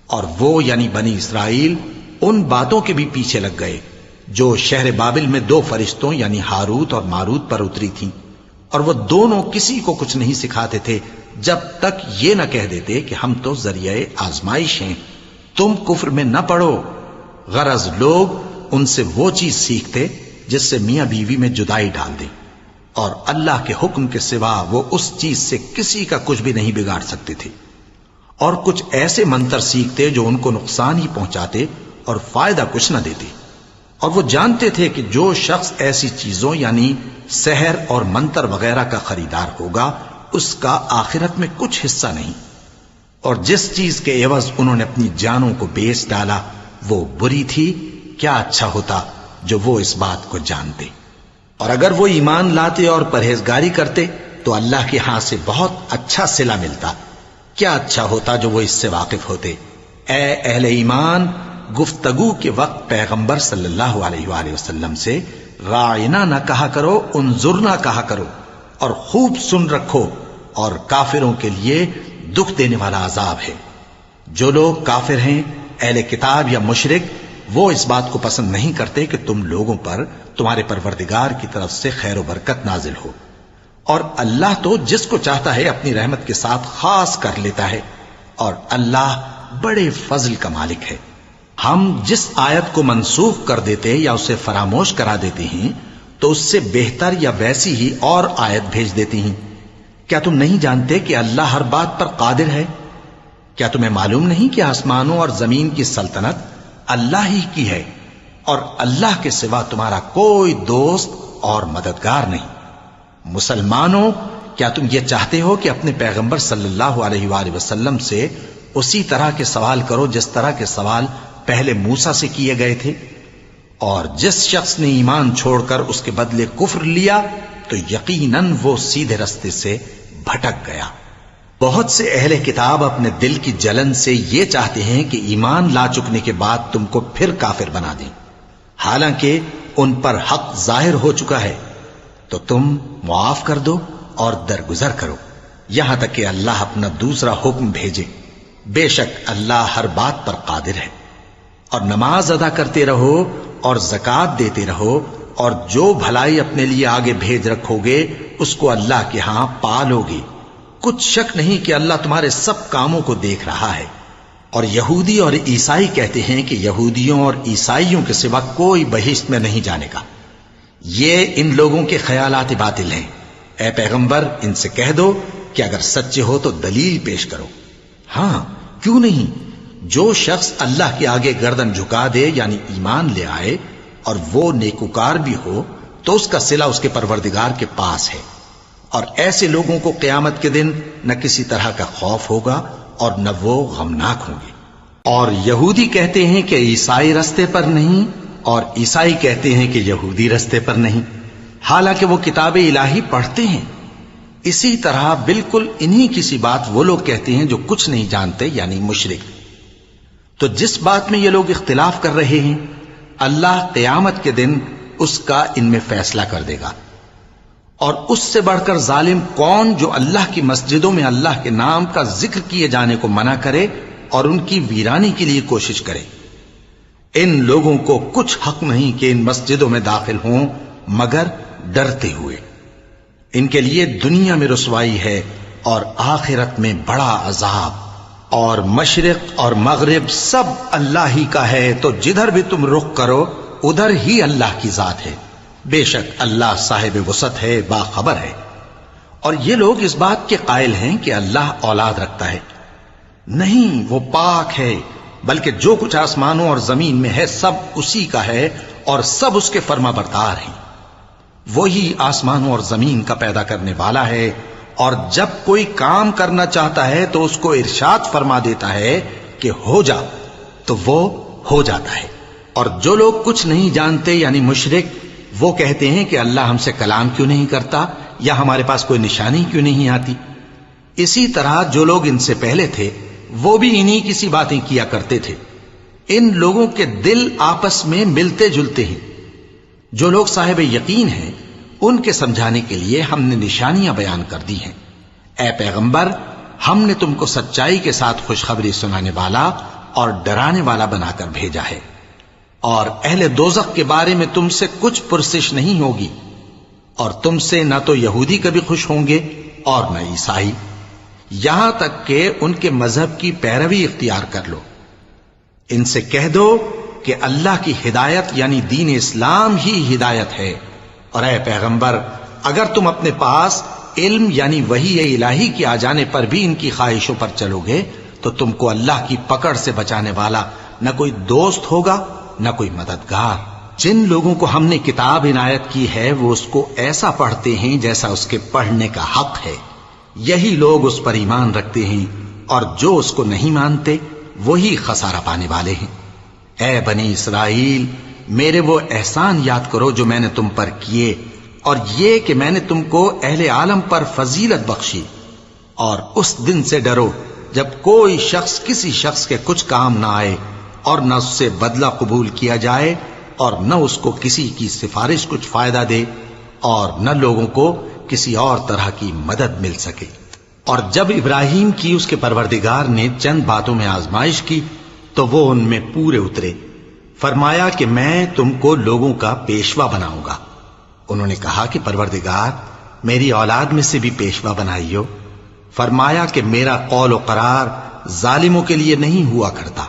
اور وہ یعنی بنی اسرائیل ان باتوں کے بھی پیچھے لگ گئے جو شہر بابل میں 2 فرشتوں یعنی ہاروت اور ماروت پر اتری تھیں، اور وہ دونوں کسی کو کچھ نہیں سکھاتے تھے جب تک یہ نہ کہہ دیتے کہ ہم تو ذریعہ آزمائش ہیں، تم کفر میں نہ پڑو. غرض لوگ ان سے وہ چیز سیکھتے جس سے میاں بیوی میں جدائی ڈال دیں، اور اللہ کے حکم کے سوا وہ اس چیز سے کسی کا کچھ بھی نہیں بگاڑ سکتے تھے. اور کچھ ایسے منتر سیکھتے جو ان کو نقصان ہی پہنچاتے اور فائدہ کچھ نہ دیتے. اور وہ جانتے تھے کہ جو شخص ایسی چیزوں یعنی سحر اور منتر وغیرہ کا خریدار ہوگا اس کا آخرت میں کچھ حصہ نہیں. اور جس چیز کے عوض انہوں نے اپنی جانوں کو بیچ ڈالا وہ بری تھی. کیا اچھا ہوتا جو وہ اس بات کو جانتے. اور اگر وہ ایمان لاتے اور پرہیزگاری کرتے تو اللہ کے ہاں سے بہت اچھا صلہ ملتا. کیا اچھا ہوتا جو وہ اس سے واقف ہوتے. اے اہل ایمان، گفتگو کے وقت پیغمبر صلی اللہ علیہ وآلہ وسلم سے راعنا نہ کہا کرو، انظرنا کہا کرو، اور خوب سن رکھو، اور کافروں کے لیے دکھ دینے والا عذاب ہے. جو لوگ کافر ہیں، اہل کتاب یا مشرک، وہ اس بات کو پسند نہیں کرتے کہ تم لوگوں پر تمہارے پروردگار کی طرف سے خیر و برکت نازل ہو، اور اللہ تو جس کو چاہتا ہے اپنی رحمت کے ساتھ خاص کر لیتا ہے، اور اللہ بڑے فضل کا مالک ہے۔ ہم جس آیت کو منسوخ کر دیتے یا اسے فراموش کرا دیتے ہیں تو اس سے بہتر یا ویسی ہی اور آیت بھیج دیتی ہیں۔ کیا تم نہیں جانتے کہ اللہ ہر بات پر قادر ہے؟ کیا تمہیں معلوم نہیں کہ آسمانوں اور زمین کی سلطنت اللہ ہی کی ہے، اور اللہ کے سوا تمہارا کوئی دوست اور مددگار نہیں؟ مسلمانوں، کیا تم یہ چاہتے ہو کہ اپنے پیغمبر صلی اللہ علیہ وآلہ وسلم سے اسی طرح کے سوال کرو جس طرح کے سوال پہلے موسیٰ سے کیے گئے تھے؟ اور جس شخص نے ایمان چھوڑ کر اس کے بدلے کفر لیا تو یقیناً وہ سیدھے رستے سے بھٹک گیا۔ بہت سے اہل کتاب اپنے دل کی جلن سے یہ چاہتے ہیں کہ ایمان لا چکنے کے بعد تم کو پھر کافر بنا دیں، حالانکہ ان پر حق ظاہر ہو چکا ہے۔ تو تم معاف کر دو اور درگزر کرو یہاں تک کہ اللہ اپنا دوسرا حکم بھیجے۔ بے شک اللہ ہر بات پر قادر ہے۔ اور نماز ادا کرتے رہو اور زکوٰۃ دیتے رہو، اور جو بھلائی اپنے لیے آگے بھیج رکھو گے اس کو اللہ کے ہاں پالو گے۔ کچھ شک نہیں کہ اللہ تمہارے سب کاموں کو دیکھ رہا ہے۔ اور یہودی اور عیسائی کہتے ہیں کہ یہودیوں اور عیسائیوں کے سوا کوئی بہشت میں نہیں جانے گا۔ یہ ان لوگوں کے خیالات باطل ہیں۔ اے پیغمبر، ان سے کہہ دو کہ اگر سچے ہو تو دلیل پیش کرو۔ ہاں، کیوں نہیں؟ جو شخص اللہ کے آگے گردن جھکا دے یعنی ایمان لے آئے اور وہ نیکوکار بھی ہو تو اس کا صلہ اس کے پروردگار کے پاس ہے، اور ایسے لوگوں کو قیامت کے دن نہ کسی طرح کا خوف ہوگا اور نہ وہ غمناک ہوں گے۔ اور یہودی کہتے ہیں کہ عیسائی رستے پر نہیں، اور عیسائی کہتے ہیں کہ یہودی رستے پر نہیں، حالانکہ وہ کتاب الہی پڑھتے ہیں۔ اسی طرح بالکل انہی کسی بات وہ لوگ کہتے ہیں جو کچھ نہیں جانتے یعنی مشرک۔ تو جس بات میں یہ لوگ اختلاف کر رہے ہیں اللہ قیامت کے دن اس کا ان میں فیصلہ کر دے گا۔ اور اس سے بڑھ کر ظالم کون جو اللہ کی مسجدوں میں اللہ کے نام کا ذکر کیے جانے کو منع کرے اور ان کی ویرانی کے لیے کوشش کرے۔ ان لوگوں کو کچھ حق نہیں کہ ان مسجدوں میں داخل ہوں مگر ڈرتے ہوئے۔ ان کے لیے دنیا میں رسوائی ہے اور آخرت میں بڑا عذاب۔ اور مشرق اور مغرب سب اللہ ہی کا ہے، تو جدھر بھی تم رخ کرو ادھر ہی اللہ کی ذات ہے۔ بے شک اللہ صاحب وسعت ہے، باخبر ہے۔ اور یہ لوگ اس بات کے قائل ہیں کہ اللہ اولاد رکھتا ہے۔ نہیں، وہ پاک ہے، بلکہ جو کچھ آسمانوں اور زمین میں ہے سب اسی کا ہے، اور سب اس کے فرما بردار ہیں۔ وہی آسمانوں اور زمین کا پیدا کرنے والا ہے، اور جب کوئی کام کرنا چاہتا ہے تو اس کو ارشاد فرما دیتا ہے کہ ہو جا، تو وہ ہو جاتا ہے۔ اور جو لوگ کچھ نہیں جانتے یعنی مشرک، وہ کہتے ہیں کہ اللہ ہم سے کلام کیوں نہیں کرتا، یا ہمارے پاس کوئی نشانی کیوں نہیں آتی۔ اسی طرح جو لوگ ان سے پہلے تھے وہ بھی انہی کسی باتیں کیا کرتے تھے۔ ان لوگوں کے دل آپس میں ملتے جلتے ہیں۔ جو لوگ صاحب یقین ہیں ان کے سمجھانے کے لیے ہم نے نشانیاں بیان کر دی ہیں۔ اے پیغمبر، ہم نے تم کو سچائی کے ساتھ خوشخبری سنانے والا اور ڈرانے والا بنا کر بھیجا ہے، اور اہل دوزخ کے بارے میں تم سے کچھ پرسش نہیں ہوگی، اور تم سے نہ تو یہودی کبھی خوش ہوں گے اور نہ عیسائی، یہاں تک کہ ان کے مذہب کی پیروی اختیار کر لو۔ ان سے کہہ دو کہ اللہ کی ہدایت یعنی دین اسلام ہی ہدایت ہے، اور اے پیغمبر اگر تم اپنے پاس علم یعنی وحی الہی کے آ جانے پر بھی ان کی خواہشوں پر چلو گے تو تم کو اللہ کی پکڑ سے بچانے والا نہ کوئی دوست ہوگا نہ کوئی مددگار۔ جن لوگوں کو ہم نے کتاب عنایت کی ہے وہ اس کو ایسا پڑھتے ہیں جیسا اس کے پڑھنے کا حق ہے، یہی لوگ اس پر ایمان رکھتے ہیں، اور جو اس کو نہیں مانتے وہی خسارہ پانے والے ہیں۔ اے بنی اسرائیل، میرے وہ احسان یاد کرو جو میں نے تم پر کیے، اور یہ کہ میں نے تم کو اہل عالم پر فضیلت بخشی، اور اس دن سے ڈرو جب کوئی شخص کسی شخص کے کچھ کام نہ آئے اور نہ اس سے بدلہ قبول کیا جائے، اور نہ اس کو کسی کی سفارش کچھ فائدہ دے، اور نہ لوگوں کو کسی اور طرح کی مدد مل سکے۔ اور جب ابراہیم کی اس کے پروردگار نے چند باتوں میں آزمائش کی تو وہ ان میں پورے اترے، فرمایا کہ میں تم کو لوگوں کا پیشوا بناؤں گا۔ انہوں نے کہا کہ پروردگار میری اولاد میں سے بھی پیشوا بنائیو۔ فرمایا کہ میرا قول و قرار ظالموں کے لیے نہیں ہوا کرتا۔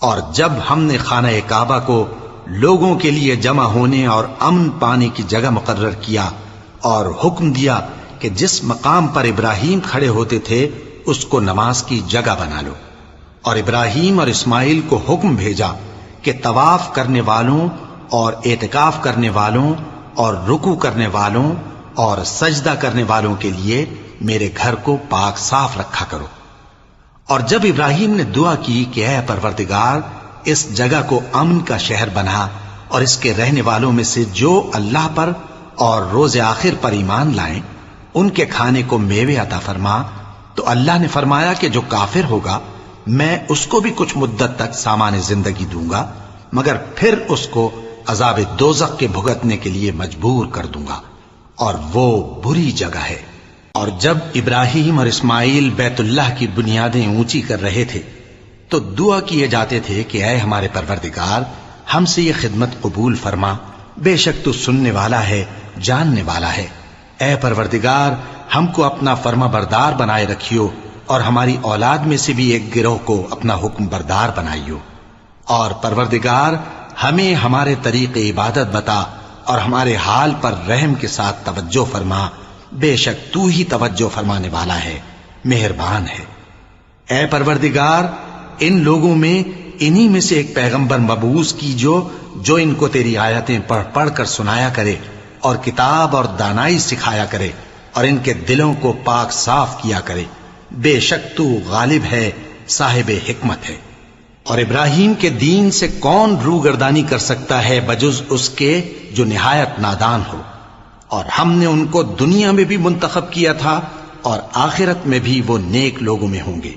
اور جب ہم نے خانہ کعبہ کو لوگوں کے لیے جمع ہونے اور امن پانے کی جگہ مقرر کیا اور حکم دیا کہ جس مقام پر ابراہیم کھڑے ہوتے تھے اس کو نماز کی جگہ بنا لو، اور ابراہیم اور اسماعیل کو حکم بھیجا کہ طواف کرنے والوں اور اعتکاف کرنے والوں اور رکوع کرنے والوں اور سجدہ کرنے والوں کے لیے میرے گھر کو پاک صاف رکھا کرو۔ اور جب ابراہیم نے دعا کی کہ اے پروردگار اس جگہ کو امن کا شہر بنا اور اس کے رہنے والوں میں سے جو اللہ پر اور روز آخر پر ایمان لائیں ان کے کھانے کو میوے عطا فرما، تو اللہ نے فرمایا کہ جو کافر ہوگا میں اس کو بھی کچھ مدت تک سامان زندگی دوں گا، مگر پھر اس کو عذاب دوزخ کے بھگتنے کے لیے مجبور کر دوں گا، اور وہ بری جگہ ہے۔ اور جب ابراہیم اور اسماعیل بیت اللہ کی بنیادیں اونچی کر رہے تھے تو دعا کیے جاتے تھے کہ اے ہمارے پروردگار ہم سے یہ خدمت قبول فرما، بے شک تو سننے والا ہے، جاننے والا ہے۔ اے پروردگار ہم کو اپنا فرما بردار بنائے رکھیو، اور ہماری اولاد میں سے بھی ایک گروہ کو اپنا حکم بردار بنائیو۔ اور پروردگار ہمیں ہمارے طریق عبادت بتا اور ہمارے حال پر رحم کے ساتھ توجہ فرما، بے شک تو ہی توجہ فرمانے والا ہے، مہربان ہے۔ اے پروردگار ان لوگوں میں انہی میں سے ایک پیغمبر مبعوث کی جو ان کو تیری آیتیں پڑھ پڑھ کر سنایا کرے اور کتاب اور دانائی سکھایا کرے اور ان کے دلوں کو پاک صاف کیا کرے، بے شک تو غالب ہے، صاحب حکمت ہے۔ اور ابراہیم کے دین سے کون روگردانی کر سکتا ہے بجز اس کے جو نہایت نادان ہو، اور ہم نے ان کو دنیا میں بھی منتخب کیا تھا اور آخرت میں بھی وہ نیک لوگوں میں ہوں گے۔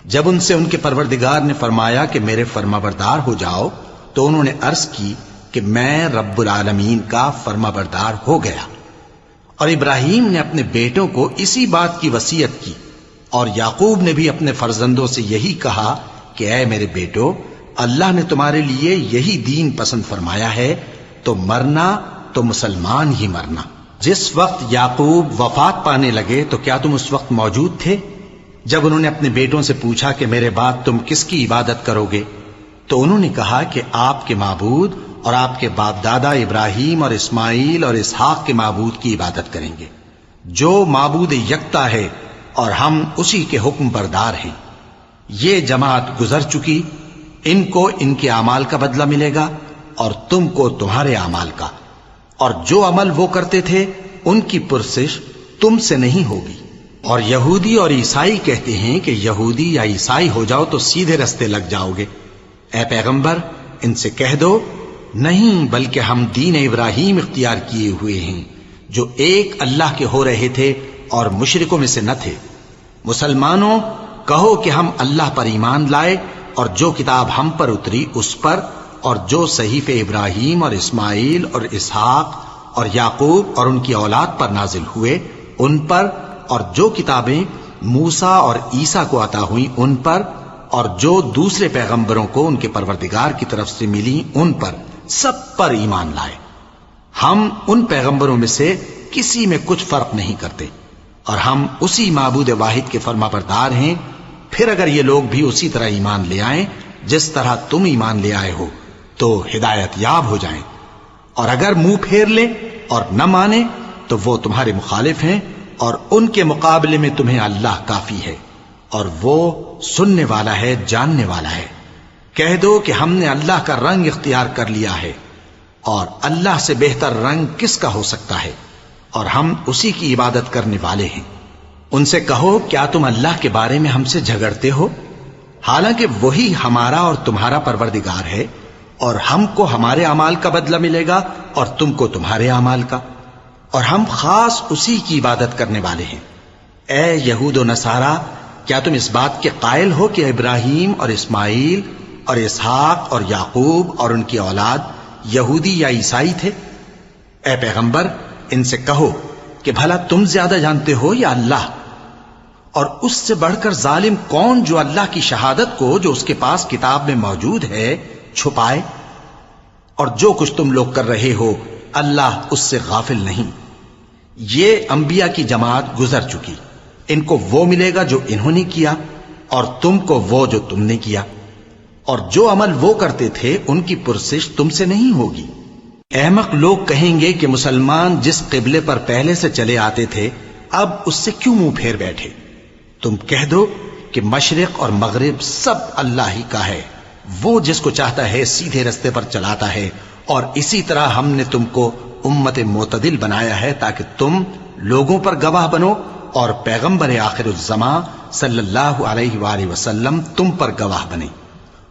جب ان سے ان کے پروردگار نے فرمایا کہ میرے فرما بردار ہو جاؤ تو انہوں نے عرض کی کہ میں رب العالمین کا فرما بردار ہو گیا۔ اور ابراہیم نے اپنے بیٹوں کو اسی بات کی وصیت کی، اور یعقوب نے بھی اپنے فرزندوں سے یہی کہا کہ اے میرے بیٹو، اللہ نے تمہارے لیے یہی دین پسند فرمایا ہے، تو مرنا تو مسلمان ہی مرنا۔ جس وقت یعقوب وفات پانے لگے تو کیا تم اس وقت موجود تھے؟ جب انہوں نے اپنے بیٹوں سے پوچھا کہ میرے بعد تم کس کی عبادت کرو گے، تو انہوں نے کہا کہ آپ کے معبود اور آپ کے باپ دادا ابراہیم اور اسماعیل اور اسحاق کے معبود کی عبادت کریں گے، جو معبود یکتا ہے اور ہم اسی کے حکم بردار ہیں۔ یہ جماعت گزر چکی، ان کو ان کے اعمال کا بدلہ ملے گا اور تم کو تمہارے اعمال کا، اور جو عمل وہ کرتے تھے ان کی پرسش تم سے نہیں ہوگی۔ اور یہودی اور عیسائی کہتے ہیں کہ یہودی یا عیسائی ہو جاؤ تو سیدھے رستے لگ جاؤ گے۔ اے پیغمبر ان سے کہہ دو نہیں، بلکہ ہم دین ابراہیم اختیار کیے ہوئے ہیں جو ایک اللہ کے ہو رہے تھے اور مشرکوں میں سے نہ تھے۔ مسلمانوں کہو کہ ہم اللہ پر ایمان لائے اور جو کتاب ہم پر اتری اس پر، اور جو صحیفے ابراہیم اور اسماعیل اور اسحاق اور یعقوب اور ان کی اولاد پر نازل ہوئے ان پر، اور جو کتابیں موسیٰ اور عیسیٰ کو عطا ہوئیں ان پر، اور جو دوسرے پیغمبروں کو ان کے پروردگار کی طرف سے ملی ان پر، سب پر ایمان لائے۔ ہم ان پیغمبروں میں سے کسی میں کچھ فرق نہیں کرتے، اور ہم اسی معبود واحد کے فرما بردار ہیں۔ پھر اگر یہ لوگ بھی اسی طرح ایمان لے آئیں جس طرح تم ایمان لے آئے ہو تو ہدایت یاب ہو جائیں، اور اگر منہ پھیر لیں اور نہ مانے تو وہ تمہارے مخالف ہیں، اور ان کے مقابلے میں تمہیں اللہ کافی ہے، اور وہ سننے والا ہے، جاننے والا ہے۔ کہہ دو کہ ہم نے اللہ کا رنگ اختیار کر لیا ہے، اور اللہ سے بہتر رنگ کس کا ہو سکتا ہے، اور ہم اسی کی عبادت کرنے والے ہیں۔ ان سے کہو کیا تم اللہ کے بارے میں ہم سے جھگڑتے ہو، حالانکہ وہی ہمارا اور تمہارا پروردگار ہے، اور ہم کو ہمارے اعمال کا بدلہ ملے گا اور تم کو تمہارے اعمال کا، اور ہم خاص اسی کی عبادت کرنے والے ہیں۔ اے یہود و نصارا، کیا تم اس بات کے قائل ہو کہ ابراہیم اور اسماعیل اور اسحاق اور یعقوب اور ان کی اولاد یہودی یا عیسائی تھے؟ اے پیغمبر ان سے کہو کہ بھلا تم زیادہ جانتے ہو یا اللہ؟ اور اس سے بڑھ کر ظالم کون جو اللہ کی شہادت کو جو اس کے پاس کتاب میں موجود ہے چھپائے؟ اور جو کچھ تم لوگ کر رہے ہو اللہ اس سے غافل نہیں۔ یہ انبیاء کی جماعت گزر چکی، ان کو وہ ملے گا جو انہوں نے کیا، اور تم کو وہ جو تم نے کیا، اور جو عمل وہ کرتے تھے ان کی پرسش تم سے نہیں ہوگی۔ احمق لوگ کہیں گے کہ مسلمان جس قبلے پر پہلے سے چلے آتے تھے اب اس سے کیوں منہ پھیر بیٹھے؟ تم کہہ دو کہ مشرق اور مغرب سب اللہ ہی کا ہے، وہ جس کو چاہتا ہے سیدھے رستے پر چلاتا ہے، اور اسی طرح ہم نے تم کو امت معتدل بنایا ہے تاکہ تم لوگوں پر گواہ بنو اور پیغمبر آخر الزماں صلی اللہ علیہ وآلہ وسلم تم پر گواہ بنے۔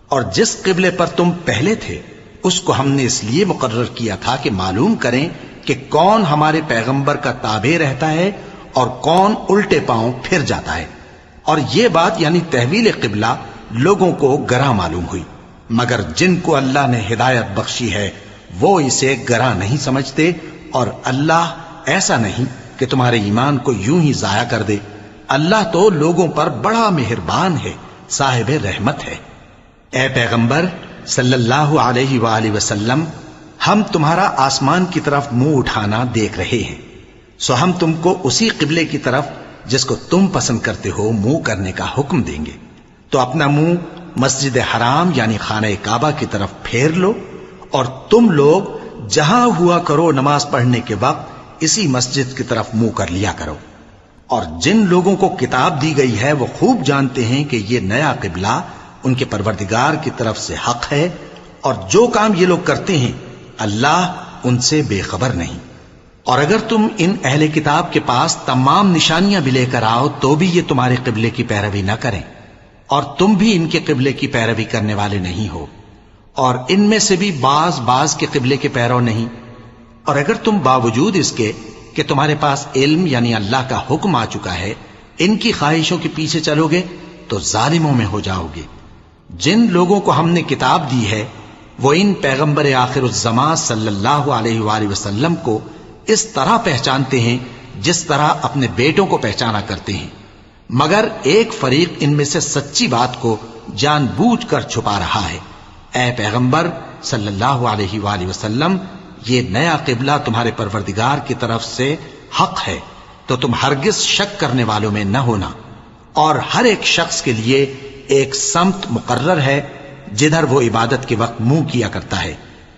اور جس قبلے پر تم پہلے تھے اس کو ہم نے اس لیے مقرر کیا تھا کہ معلوم کریں کہ کون ہمارے پیغمبر کا تابع رہتا ہے اور کون الٹے پاؤں پھر جاتا ہے۔ اور یہ بات یعنی تحویل قبلہ لوگوں کو گراں معلوم ہوئی، مگر جن کو اللہ نے ہدایت بخشی ہے وہ اسے گراں نہیں سمجھتے، اور اللہ ایسا نہیں کہ تمہارے ایمان کو یوں ہی ضائع کر دے۔ اللہ تو لوگوں پر بڑا مہربان ہے، صاحب رحمت ہے۔ اے پیغمبر صلی اللہ علیہ وآلہ وسلم، ہم تمہارا آسمان کی طرف منہ اٹھانا دیکھ رہے ہیں، سو ہم تم کو اسی قبلے کی طرف جس کو تم پسند کرتے ہو منہ کرنے کا حکم دیں گے۔ تو اپنا منہ مسجد حرام یعنی خانہ کعبہ کی طرف پھیر لو، اور تم لوگ جہاں ہوا کرو نماز پڑھنے کے وقت اسی مسجد کی طرف منہ کر لیا کرو۔ اور جن لوگوں کو کتاب دی گئی ہے وہ خوب جانتے ہیں کہ یہ نیا قبلہ ان کے پروردگار کی طرف سے حق ہے، اور جو کام یہ لوگ کرتے ہیں اللہ ان سے بے خبر نہیں۔ اور اگر تم ان اہل کتاب کے پاس تمام نشانیاں بھی لے کر آؤ تو بھی یہ تمہارے قبلے کی پیروی نہ کریں، اور تم بھی ان کے قبلے کی پیروی کرنے والے نہیں ہو، اور ان میں سے بھی بعض کے قبلے کے پیرو نہیں۔ اور اگر تم باوجود اس کے کہ تمہارے پاس علم یعنی اللہ کا حکم آ چکا ہے ان کی خواہشوں کے پیچھے چلو گے تو ظالموں میں ہو جاؤ گے۔ جن لوگوں کو ہم نے کتاب دی ہے وہ ان پیغمبر آخر الزماں صلی اللہ علیہ وآلہ وسلم کو اس طرح پہچانتے ہیں جس طرح اپنے بیٹوں کو پہچانا کرتے ہیں، مگر ایک فریق ان میں سے سچی بات کو جان بوجھ کر چھپا رہا ہے۔ اے پیغمبر صلی اللہ علیہ وآلہ وسلم، یہ نیا قبلہ تمہارے پروردگار کی طرف سے حق ہے، تو تم ہرگز شک کرنے والوں میں نہ ہونا، اور ہر ایک شخص کے لیے ایک سمت مقرر ہے جدھر وہ عبادت کے وقت منہ کیا کرتا ہے،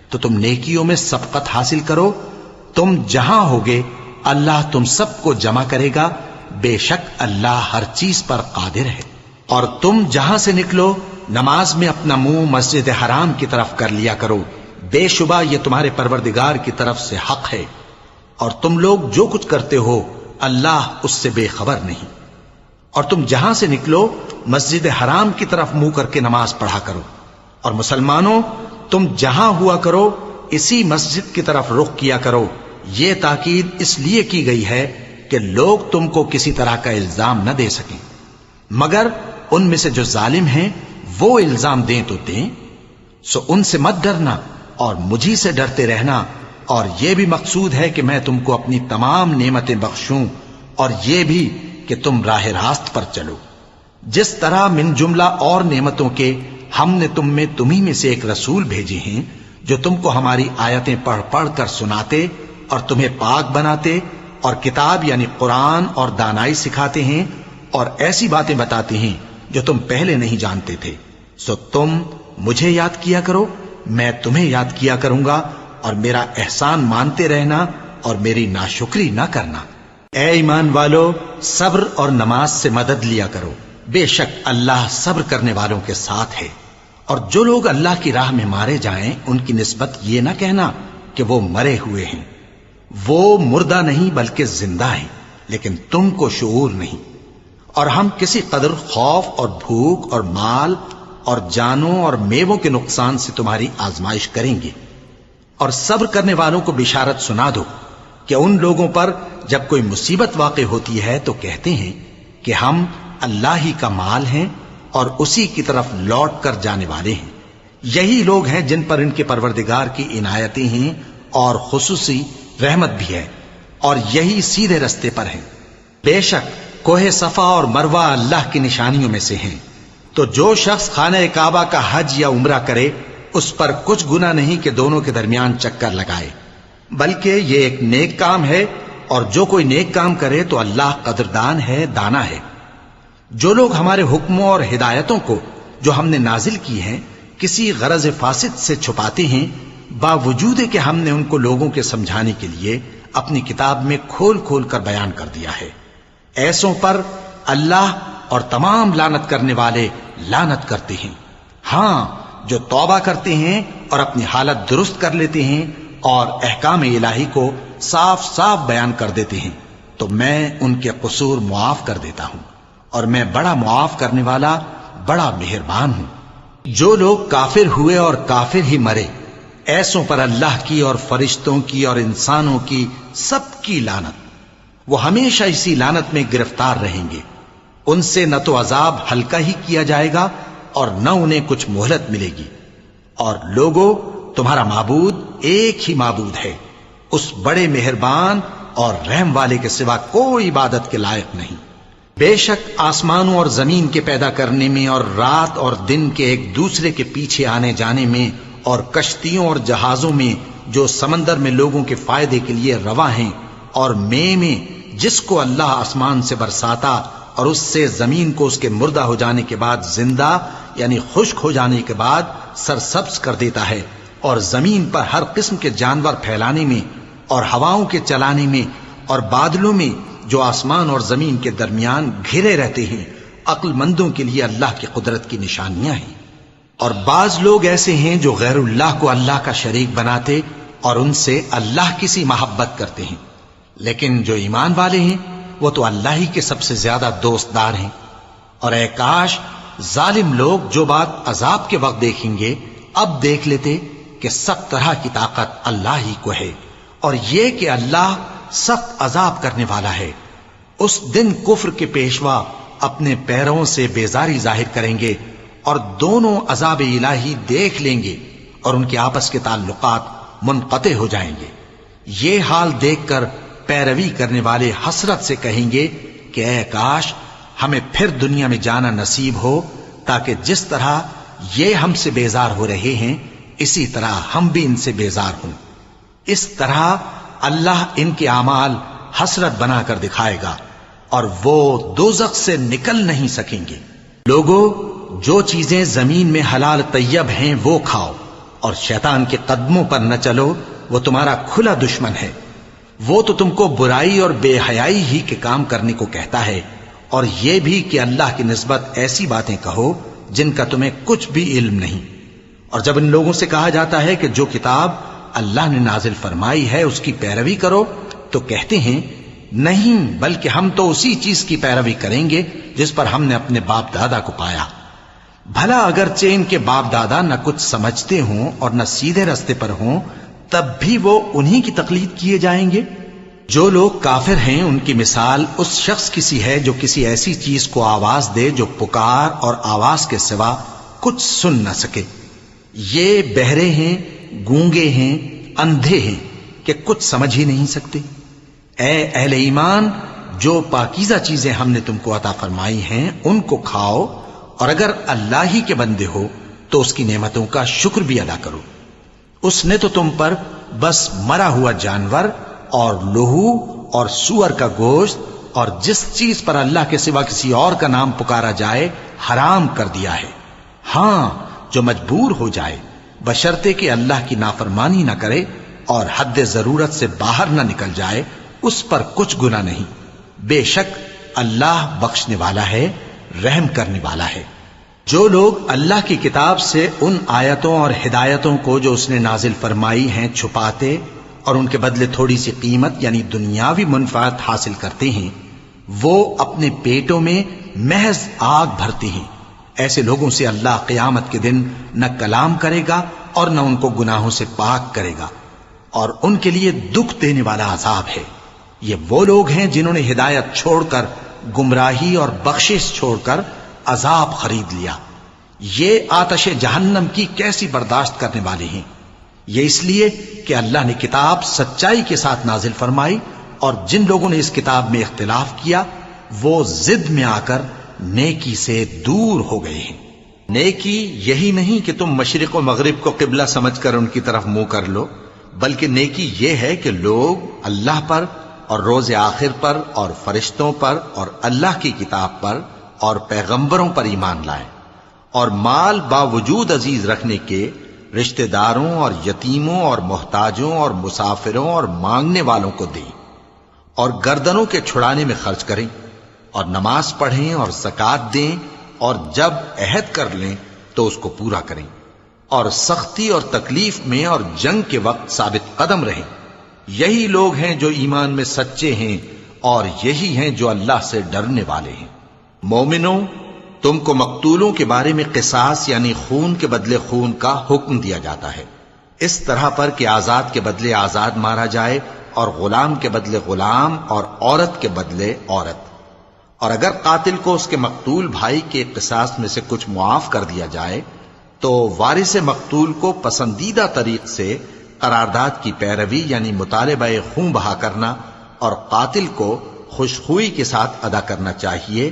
تو تم نیکیوں میں سبقت حاصل کرو۔ تم جہاں ہوگے اللہ تم سب کو جمع کرے گا، بے شک اللہ ہر چیز پر قادر ہے۔ اور تم جہاں سے نکلو نماز میں اپنا منہ مسجد حرام کی طرف کر لیا کرو، بے شبہ یہ تمہارے پروردگار کی طرف سے حق ہے، اور تم لوگ جو کچھ کرتے ہو اللہ اس سے بے خبر نہیں۔ اور تم جہاں سے نکلو مسجد حرام کی طرف منہ کر کے نماز پڑھا کرو، اور مسلمانوں تم جہاں ہوا کرو اسی مسجد کی طرف رخ کیا کرو۔ یہ تاکید اس لیے کی گئی ہے کہ لوگ تم کو کسی طرح کا الزام نہ دے سکیں، مگر ان میں سے جو ظالم ہیں وہ الزام دیں تو دیں، سو ان سے مت ڈرنا اور مجھی سے ڈرتے رہنا، اور یہ بھی مقصود ہے کہ میں تم کو اپنی تمام نعمتیں بخشوں، اور یہ بھی کہ تم راہ راست پر چلو۔ جس طرح من جملہ اور نعمتوں کے ہم نے تمہیں میں سے ایک رسول بھیجے ہیں جو تم کو ہماری آیتیں پڑھ پڑھ کر سناتے اور تمہیں پاک بناتے، اور کتاب یعنی قرآن اور دانائی سکھاتے ہیں، اور ایسی باتیں بتاتے ہیں جو تم پہلے نہیں جانتے تھے، سو تم مجھے یاد کیا کرو، میں تمہیں یاد کیا کروں گا، اور میرا احسان مانتے رہنا اور میری ناشکری نہ کرنا۔ اے ایمان والو، صبر اور نماز سے مدد لیا کرو، بے شک اللہ صبر کرنے والوں کے ساتھ ہے۔ اور جو لوگ اللہ کی راہ میں مارے جائیں ان کی نسبت یہ نہ کہنا کہ وہ مرے ہوئے ہیں، وہ مردہ نہیں بلکہ زندہ ہیں، لیکن تم کو شعور نہیں۔ اور ہم کسی قدر خوف اور بھوک اور مال اور جانوں اور میووں کے نقصان سے تمہاری آزمائش کریں گے، اور صبر کرنے والوں کو بشارت سنا دو کہ ان لوگوں پر جب کوئی مصیبت واقع ہوتی ہے تو کہتے ہیں کہ ہم اللہ ہی کا مال ہیں اور اسی کی طرف لوٹ کر جانے والے ہیں۔ یہی لوگ ہیں جن پر ان کے پروردگار کی عنایتیں ہیں اور خصوصی رحمت بھی ہے، اور یہی سیدھے رستے پر ہیں۔ بے شک کوہ صفا اور مروہ اللہ کی نشانیوں میں سے ہیں، تو جو شخص خانہ کعبہ کا حج یا عمرہ کرے اس پر کچھ گناہ نہیں کہ دونوں کے درمیان چکر لگائے، بلکہ یہ ایک نیک کام ہے، اور جو کوئی نیک کام کرے تو اللہ قدردان ہے، دانا ہے۔ جو لوگ ہمارے حکموں اور ہدایتوں کو جو ہم نے نازل کی ہیں کسی غرض فاسد سے چھپاتے ہیں، باوجود کہ ہم نے ان کو لوگوں کے سمجھانے کے لیے اپنی کتاب میں کھول کھول کر بیان کر دیا ہے، ایسوں پر اللہ اور تمام لعنت کرنے والے لعنت کرتے ہیں۔ ہاں، جو توبہ کرتے ہیں اور اپنی حالت درست کر لیتے ہیں اور احکام الہی کو صاف صاف بیان کر دیتے ہیں تو میں ان کے قصور معاف کر دیتا ہوں، اور میں بڑا معاف کرنے والا، بڑا مہربان ہوں۔ جو لوگ کافر ہوئے اور کافر ہی مرے، ایسوں پر اللہ کی اور فرشتوں کی اور انسانوں کی سب کی لعنت، وہ ہمیشہ اسی لعنت میں گرفتار رہیں گے۔ ان سے نہ تو عذاب ہلکا ہی کیا جائے گا اور نہ انہیں کچھ مہلت ملے گی۔ اور لوگوں، تمہارا معبود ایک ہی معبود ہے، اس بڑے مہربان اور رحم والے کے سوا کوئی عبادت کے لائق نہیں۔ بے شک آسمانوں اور زمین کے پیدا کرنے میں اور رات اور دن کے ایک دوسرے کے پیچھے آنے جانے میں اور کشتیوں اور جہازوں میں جو سمندر میں لوگوں کے فائدے کے لیے رواں ہیں، اور میں جس کو اللہ آسمان سے برساتا اور اس سے زمین کو اس کے مردہ ہو جانے کے بعد زندہ یعنی خشک ہو جانے کے بعد سرسبز کر دیتا ہے، اور زمین پر ہر قسم کے جانور پھیلانے میں اور ہواؤں کے چلانے میں اور بادلوں میں جو آسمان اور زمین کے درمیان گھرے رہتے ہیں، عقل مندوں کے لیے اللہ کی قدرت کی نشانیاں ہیں۔ اور بعض لوگ ایسے ہیں جو غیر اللہ کو اللہ کا شریک بناتے اور ان سے اللہ کی سی محبت کرتے ہیں، لیکن جو ایمان والے ہیں وہ تو اللہ ہی کے سب سے زیادہ دوست دار ہیں۔ اور اے کاش ظالم لوگ جو بات عذاب کے وقت دیکھیں گے اب دیکھ لیتے کہ سب طرح کی طاقت اللہ ہی کو ہے، اور یہ کہ اللہ سخت عذاب کرنے والا ہے۔ اس دن کفر کے پیشوا اپنے پیروں سے بیزاری ظاہر کریں گے اور دونوں عذاب الہی دیکھ لیں گے اور ان کے آپس کے تعلقات منقطع ہو جائیں گے۔ یہ حال دیکھ کر پیروی کرنے والے حسرت سے کہیں گے کہ اے کاش ہمیں پھر دنیا میں جانا نصیب ہو، تاکہ جس طرح یہ ہم سے بیزار ہو رہے ہیں اسی طرح ہم بھی ان سے بیزار ہوں۔ اس طرح اللہ ان کے اعمال حسرت بنا کر دکھائے گا اور وہ دوزخ سے نکل نہیں سکیں گے۔ لوگوں، جو چیزیں زمین میں حلال طیب ہیں وہ کھاؤ، اور شیطان کے قدموں پر نہ چلو، وہ تمہارا کھلا دشمن ہے۔ وہ تو تم کو برائی اور بے حیائی ہی کے کام کرنے کو کہتا ہے، اور یہ بھی کہ اللہ کی نسبت ایسی باتیں کہو جن کا تمہیں کچھ بھی علم نہیں۔ اور جب ان لوگوں سے کہا جاتا ہے کہ جو کتاب اللہ نے نازل فرمائی ہے اس کی پیروی کرو، تو کہتے ہیں نہیں، بلکہ ہم تو اسی چیز کی پیروی کریں گے جس پر ہم نے اپنے باپ دادا کو پایا۔ بھلا اگرچہ ان کے باپ دادا نہ کچھ سمجھتے ہوں اور نہ سیدھے رستے پر ہوں، تب بھی وہ انہی کی تقلید کیے جائیں گے۔ جو لوگ کافر ہیں ان کی مثال اس شخص کی سی ہے جو کسی ایسی چیز کو آواز دے جو پکار اور آواز کے سوا کچھ سن نہ سکے۔ یہ بہرے ہیں، گونگے ہیں، اندھے ہیں کہ کچھ سمجھ ہی نہیں سکتے۔ اے اہل ایمان، جو پاکیزہ چیزیں ہم نے تم کو عطا فرمائی ہیں ان کو کھاؤ، اور اگر اللہ ہی کے بندے ہو تو اس کی نعمتوں کا شکر بھی ادا کرو۔ اس نے تو تم پر بس مرا ہوا جانور اور لہو اور سور کا گوشت اور جس چیز پر اللہ کے سوا کسی اور کا نام پکارا جائے حرام کر دیا ہے۔ ہاں، جو مجبور ہو جائے بشرطے کہ اللہ کی نافرمانی نہ کرے اور حد ضرورت سے باہر نہ نکل جائے، اس پر کچھ گناہ نہیں۔ بے شک اللہ بخشنے والا ہے، رحم کرنے والا ہے۔ جو لوگ اللہ کی کتاب سے ان آیتوں اور ہدایتوں کو جو اس نے نازل فرمائی ہیں چھپاتے اور ان کے بدلے تھوڑی سی قیمت یعنی دنیاوی منفعت حاصل کرتے ہیں، وہ اپنے پیٹوں میں محض آگ بھرتے ہیں۔ ایسے لوگوں سے اللہ قیامت کے دن نہ کلام کرے گا اور نہ ان کو گناہوں سے پاک کرے گا، اور ان کے لیے دکھ دینے والا عذاب ہے۔ یہ وہ لوگ ہیں جنہوں نے ہدایت چھوڑ کر گمراہی اور بخشش چھوڑ کر عذاب خرید لیا۔ یہ آتش جہنم کی کیسی برداشت کرنے والے ہیں۔ یہ اس لیے کہ اللہ نے کتاب سچائی کے ساتھ نازل فرمائی، اور جن لوگوں نے اس کتاب میں اختلاف کیا وہ ضد میں آ کر نیکی سے دور ہو گئے ہیں۔ نیکی یہی نہیں کہ تم مشرق و مغرب کو قبلہ سمجھ کر ان کی طرف منہ کر لو، بلکہ نیکی یہ ہے کہ لوگ اللہ پر اور روز آخر پر اور فرشتوں پر اور اللہ کی کتاب پر اور پیغمبروں پر ایمان لائیں، اور مال باوجود عزیز رکھنے کے رشتہ داروں اور یتیموں اور محتاجوں اور مسافروں اور مانگنے والوں کو دیں، اور گردنوں کے چھڑانے میں خرچ کریں، اور نماز پڑھیں اور زکوٰۃ دیں، اور جب عہد کر لیں تو اس کو پورا کریں، اور سختی اور تکلیف میں اور جنگ کے وقت ثابت قدم رہیں۔ یہی لوگ ہیں جو ایمان میں سچے ہیں، اور یہی ہیں جو اللہ سے ڈرنے والے ہیں۔ مومنوں، تم کو مقتولوں کے بارے میں قصاص یعنی خون کے بدلے خون کا حکم دیا جاتا ہے، اس طرح پر کہ آزاد کے بدلے آزاد مارا جائے، اور غلام کے بدلے غلام، اور عورت کے بدلے عورت۔ اور اگر قاتل کو اس کے مقتول بھائی کے قصاص میں سے کچھ معاف کر دیا جائے تو وارث مقتول کو پسندیدہ طریق سے قرارداد کی پیروی یعنی مطالبہ خون بہا کرنا اور قاتل کو خوشخوئی کے ساتھ ادا کرنا چاہیے۔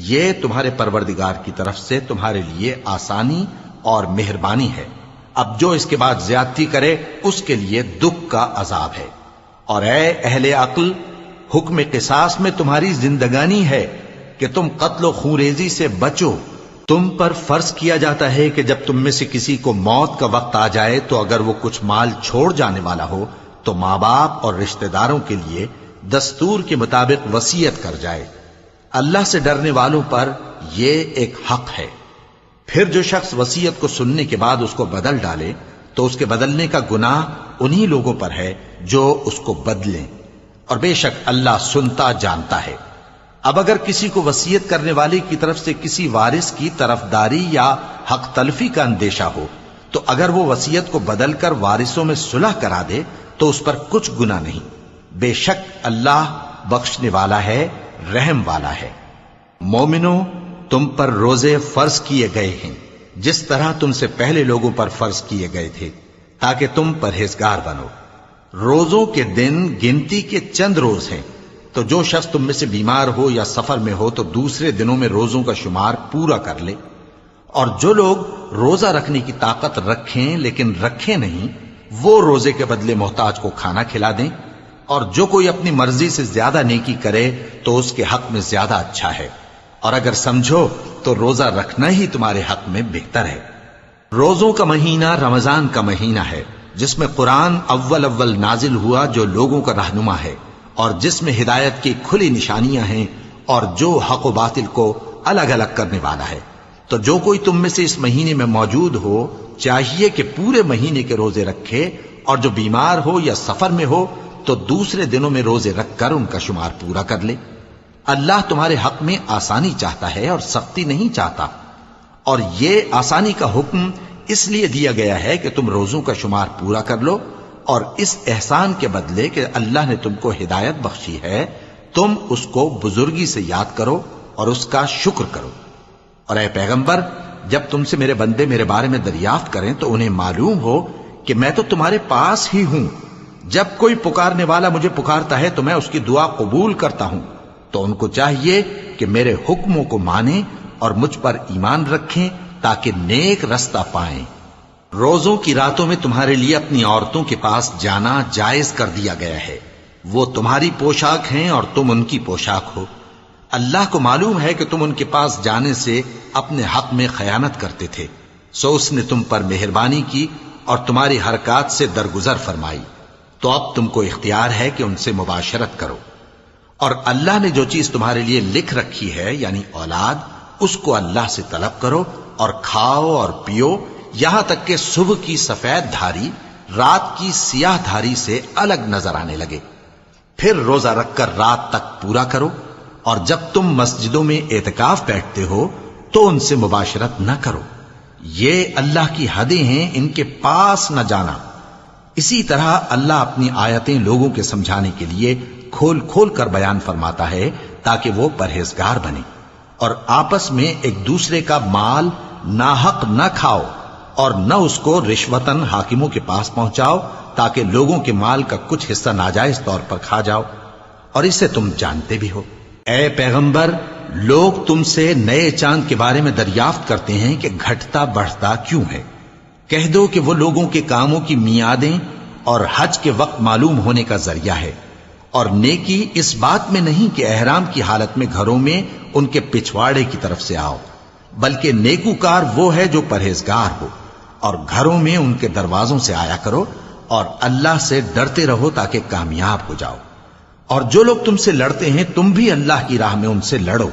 یہ تمہارے پروردگار کی طرف سے تمہارے لیے آسانی اور مہربانی ہے۔ اب جو اس کے بعد زیادتی کرے اس کے لیے دکھ کا عذاب ہے۔ اور اے اہل عقل، حکم قصاص میں تمہاری زندگانی ہے کہ تم قتل و خونریزی سے بچو۔ تم پر فرض کیا جاتا ہے کہ جب تم میں سے کسی کو موت کا وقت آ جائے تو اگر وہ کچھ مال چھوڑ جانے والا ہو تو ماں باپ اور رشتہ داروں کے لیے دستور کے مطابق وصیت کر جائے۔ اللہ سے ڈرنے والوں پر یہ ایک حق ہے۔ پھر جو شخص وصیت کو سننے کے بعد اس کو بدل ڈالے تو اس کے بدلنے کا گناہ انہی لوگوں پر ہے جو اس کو بدلیں، اور بے شک اللہ سنتا جانتا ہے۔ اب اگر کسی کو وصیت کرنے والے کی طرف سے کسی وارث کی طرفداری یا حق تلفی کا اندیشہ ہو تو اگر وہ وصیت کو بدل کر وارثوں میں صلح کرا دے تو اس پر کچھ گناہ نہیں، بے شک اللہ بخشنے والا ہے، رحم والا ہے۔ مومنوں، تم پر روزے فرض کیے گئے ہیں جس طرح تم سے پہلے لوگوں پر فرض کیے گئے تھے تاکہ تم پرہیزگار بنو۔ روزوں کے دن گنتی کے چند روز ہیں، تو جو شخص تم میں سے بیمار ہو یا سفر میں ہو تو دوسرے دنوں میں روزوں کا شمار پورا کر لے۔ اور جو لوگ روزہ رکھنے کی طاقت رکھیں لیکن رکھیں نہیں، وہ روزے کے بدلے محتاج کو کھانا کھلا دیں۔ اور جو کوئی اپنی مرضی سے زیادہ نیکی کرے تو اس کے حق میں زیادہ اچھا ہے، اور اگر سمجھو تو روزہ رکھنا ہی تمہارے حق میں بہتر ہے۔ روزوں کا مہینہ رمضان کا مہینہ ہے جس میں قرآن اول نازل ہوا، جو لوگوں کا رہنما ہے اور جس میں ہدایت کی کھلی نشانیاں ہیں اور جو حق و باطل کو الگ الگ کرنے والا ہے۔ تو جو کوئی تم میں سے اس مہینے میں موجود ہو چاہیے کہ پورے مہینے کے روزے رکھے، اور جو بیمار ہو یا سفر میں ہو تو دوسرے دنوں میں روزے رکھ کر ان کا شمار پورا کر لے۔ اللہ تمہارے حق میں آسانی چاہتا ہے اور سختی نہیں چاہتا، اور یہ آسانی کا حکم اس لیے دیا گیا ہے کہ تم روزوں کا شمار پورا کر لو، اور اس احسان کے بدلے کہ اللہ نے تم کو ہدایت بخشی ہے تم اس کو بزرگی سے یاد کرو اور اس کا شکر کرو۔ اور اے پیغمبر، جب تم سے میرے بندے میرے بارے میں دریافت کریں تو انہیں معلوم ہو کہ میں تو تمہارے پاس ہی ہوں۔ جب کوئی پکارنے والا مجھے پکارتا ہے تو میں اس کی دعا قبول کرتا ہوں، تو ان کو چاہیے کہ میرے حکموں کو مانیں اور مجھ پر ایمان رکھیں تاکہ نیک رستہ پائیں۔ روزوں کی راتوں میں تمہارے لیے اپنی عورتوں کے پاس جانا جائز کر دیا گیا ہے، وہ تمہاری پوشاک ہیں اور تم ان کی پوشاک ہو۔ اللہ کو معلوم ہے کہ تم ان کے پاس جانے سے اپنے حق میں خیانت کرتے تھے، سو اس نے تم پر مہربانی کی اور تمہاری حرکات سے درگزر فرمائی، تو اب تم کو اختیار ہے کہ ان سے مباشرت کرو۔ اور اللہ نے جو چیز تمہارے لیے لکھ رکھی ہے یعنی اولاد، اس کو اللہ سے طلب کرو اور کھاؤ اور پیو، یہاں تک کہ صبح کی سفید دھاری رات کی سیاہ دھاری سے الگ نظر آنے لگے۔ پھر روزہ رکھ کر رات تک پورا کرو، اور جب تم مسجدوں میں اعتکاف بیٹھتے ہو تو ان سے مباشرت نہ کرو، یہ اللہ کی حدیں ہیں، ان کے پاس نہ جانا۔ اسی طرح اللہ اپنی آیتیں لوگوں کے سمجھانے کے لیے کھول کھول کر بیان فرماتا ہے تاکہ وہ پرہیزگار بنے۔ اور آپس میں ایک دوسرے کا مال ناحق نہ کھاؤ، اور نہ اس کو رشوتاً حاکموں کے پاس پہنچاؤ تاکہ لوگوں کے مال کا کچھ حصہ ناجائز طور پر کھا جاؤ، اور اسے تم جانتے بھی ہو۔ اے پیغمبر، لوگ تم سے نئے چاند کے بارے میں دریافت کرتے ہیں کہ گھٹتا بڑھتا کیوں ہے۔ کہہ دو کہ وہ لوگوں کے کاموں کی میعادیں اور حج کے وقت معلوم ہونے کا ذریعہ ہے، اور نیکی اس بات میں نہیں کہ احرام کی حالت میں گھروں میں ان کے پچھواڑے کی طرف سے آؤ، بلکہ نیکوکار وہ ہے جو پرہیزگار ہو، اور گھروں میں ان کے دروازوں سے آیا کرو، اور اللہ سے ڈرتے رہو تاکہ کامیاب ہو جاؤ۔ اور جو لوگ تم سے لڑتے ہیں تم بھی اللہ کی راہ میں ان سے لڑو،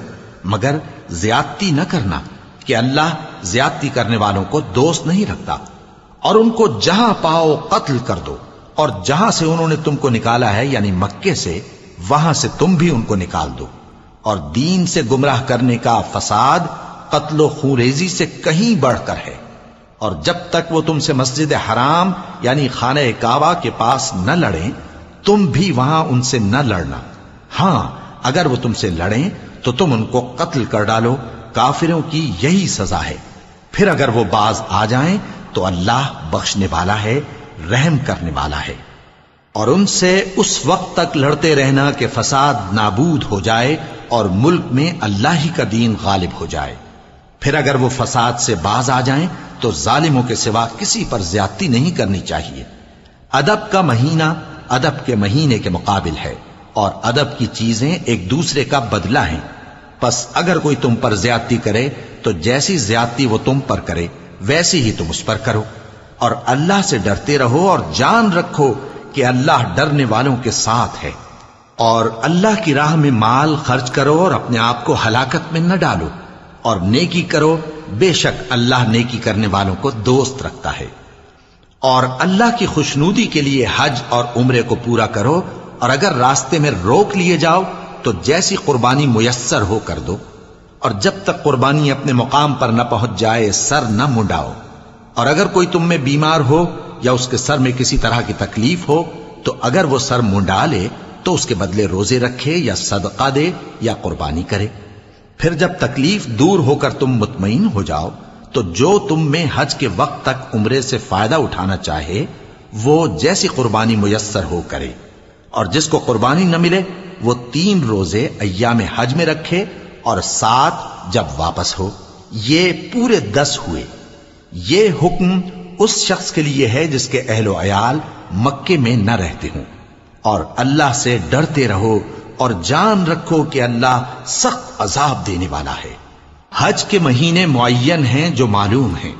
مگر زیادتی نہ کرنا، کہ اللہ زیادتی کرنے والوں کو دوست نہیں رکھتا۔ اور ان کو جہاں پاؤ قتل کر دو، اور جہاں سے انہوں نے تم کو نکالا ہے یعنی مکے سے، وہاں سے تم بھی ان کو نکال دو۔ اور دین سے گمراہ کرنے کا فساد قتل و خونریزی سے کہیں بڑھ کر ہے۔ اور جب تک وہ تم سے مسجد حرام یعنی خانہ کعبہ کے پاس نہ لڑیں تم بھی وہاں ان سے نہ لڑنا۔ ہاں اگر وہ تم سے لڑیں تو تم ان کو قتل کر ڈالو، کافروں کی یہی سزا ہے۔ پھر اگر وہ باز آ جائیں تو اللہ بخشنے والا ہے، رحم کرنے والا ہے۔ اور ان سے اس وقت تک لڑتے رہنا کہ فساد نابود ہو جائے اور ملک میں اللہ ہی کا دین غالب ہو جائے۔ پھر اگر وہ فساد سے باز آ جائیں تو ظالموں کے سوا کسی پر زیادتی نہیں کرنی چاہیے۔ ادب کا مہینہ ادب کے مہینے کے مقابل ہے، اور ادب کی چیزیں ایک دوسرے کا بدلہ ہیں۔ پس اگر کوئی تم پر زیادتی کرے تو جیسی زیادتی وہ تم پر کرے ویسی ہی تم اس پر کرو، اور اللہ سے ڈرتے رہو اور جان رکھو کہ اللہ ڈرنے والوں کے ساتھ ہے۔ اور اللہ کی راہ میں مال خرچ کرو اور اپنے آپ کو ہلاکت میں نہ ڈالو، اور نیکی کرو، بے شک اللہ نیکی کرنے والوں کو دوست رکھتا ہے۔ اور اللہ کی خوشنودی کے لیے حج اور عمرے کو پورا کرو، اور اگر راستے میں روک لیے جاؤ تو جیسی قربانی میسر ہو کر دو، اور جب تک قربانی اپنے مقام پر نہ پہنچ جائے سر نہ منڈاؤ۔ اور اگر کوئی تم میں بیمار ہو یا اس کے سر میں کسی طرح کی تکلیف ہو تو اگر وہ سر منڈا لے تو اس کے بدلے روزے رکھے یا صدقہ دے یا قربانی کرے۔ پھر جب تکلیف دور ہو کر تم مطمئن ہو جاؤ تو جو تم میں حج کے وقت تک عمرے سے فائدہ اٹھانا چاہے وہ جیسی قربانی میسر ہو کرے، اور جس کو قربانی نہ ملے وہ 3 روزے ایام حج میں رکھے اور 7 جب واپس ہو، یہ پورے 10 ہوئے۔ یہ حکم اس شخص کے لیے ہے جس کے اہل و عیال مکے میں نہ رہتے ہوں۔ اور اللہ سے ڈرتے رہو اور جان رکھو کہ اللہ سخت عذاب دینے والا ہے۔ حج کے مہینے معین ہیں جو معلوم ہیں،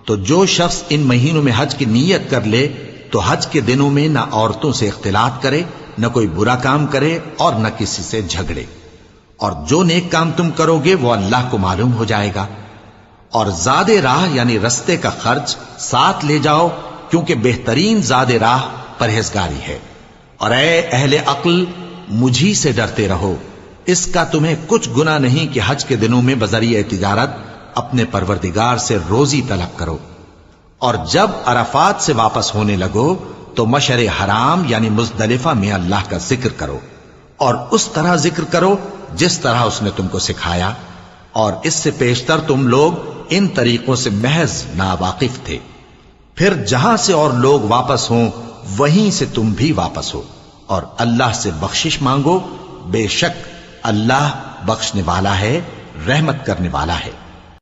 تو جو شخص ان مہینوں میں حج کی نیت کر لے تو حج کے دنوں میں نہ عورتوں سے اختلاط کرے، نہ کوئی برا کام کرے اور نہ کسی سے جھگڑے۔ اور جو نیک کام تم کرو گے وہ اللہ کو معلوم ہو جائے گا۔ اور زاد راہ یعنی رستے کا خرچ ساتھ لے جاؤ، کیونکہ بہترین زاد راہ پرہیزگاری ہے۔ اور اے اہل عقل مجھی سے ڈرتے رہو، اس کا تمہیں کچھ گناہ نہیں کہ حج کے دنوں میں بذریعہ تجارت اپنے پروردگار سے روزی طلب کرو۔ اور جب عرفات سے واپس ہونے لگو تو مشعر حرام یعنی مزدلفہ میں اللہ کا ذکر کرو، اور اس طرح ذکر کرو جس طرح اس نے تم کو سکھایا، اور اس سے پیشتر تم لوگ ان طریقوں سے محض ناواقف تھے۔ پھر جہاں سے اور لوگ واپس ہوں وہیں سے تم بھی واپس ہو، اور اللہ سے بخشش مانگو، بے شک اللہ بخشنے والا ہے، رحمت کرنے والا ہے۔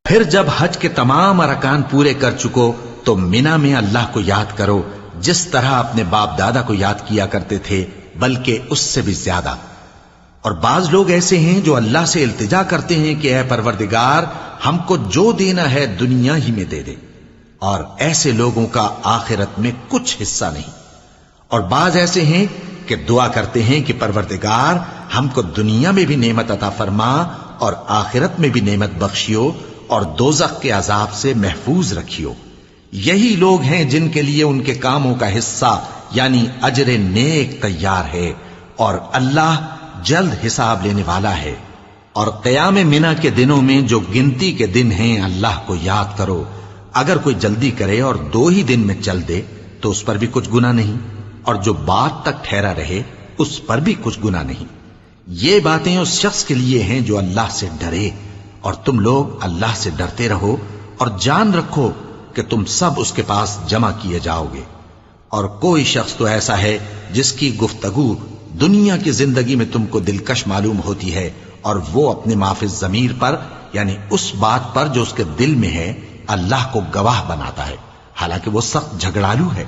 پھر جب حج کے تمام ارکان پورے کر چکو تو مینا میں اللہ کو یاد کرو جس طرح اپنے باپ دادا کو یاد کیا کرتے تھے، بلکہ اس سے بھی زیادہ۔ اور بعض لوگ ایسے ہیں جو اللہ سے التجا کرتے ہیں کہ اے پروردگار ہم کو جو دینا ہے دنیا ہی میں دے دے، اور ایسے لوگوں کا آخرت میں کچھ حصہ نہیں۔ اور بعض ایسے ہیں کہ دعا کرتے ہیں کہ پروردگار ہم کو دنیا میں بھی نعمت عطا فرما اور آخرت میں بھی نعمت بخشیو اور دوزخ کے عذاب سے محفوظ رکھیو۔ یہی لوگ ہیں جن کے لیے ان کے کاموں کا حصہ یعنی اجر نیک تیار ہے، اور اللہ جلد حساب لینے والا ہے۔ اور قیام منی کے دنوں میں جو گنتی کے دن ہیں اللہ کو یاد کرو، اگر کوئی جلدی کرے اور 2 ہی دن میں چل دے تو اس پر بھی کچھ گناہ نہیں، اور جو بات تک ٹھہرا رہے اس پر بھی کچھ گناہ نہیں۔ یہ باتیں اس شخص کے لیے ہیں جو اللہ سے ڈرے، اور تم لوگ اللہ سے ڈرتے رہو اور جان رکھو کہ تم سب اس کے پاس جمع کیے جاؤ گے۔ اور کوئی شخص تو ایسا ہے جس کی گفتگو دنیا کی زندگی میں تم کو دلکش معلوم ہوتی ہے اور وہ اپنے معافی ضمیر پر یعنی اس بات پر جو اس کے دل میں ہے اللہ کو گواہ بناتا ہے، حالانکہ وہ سخت جھگڑالو ہے۔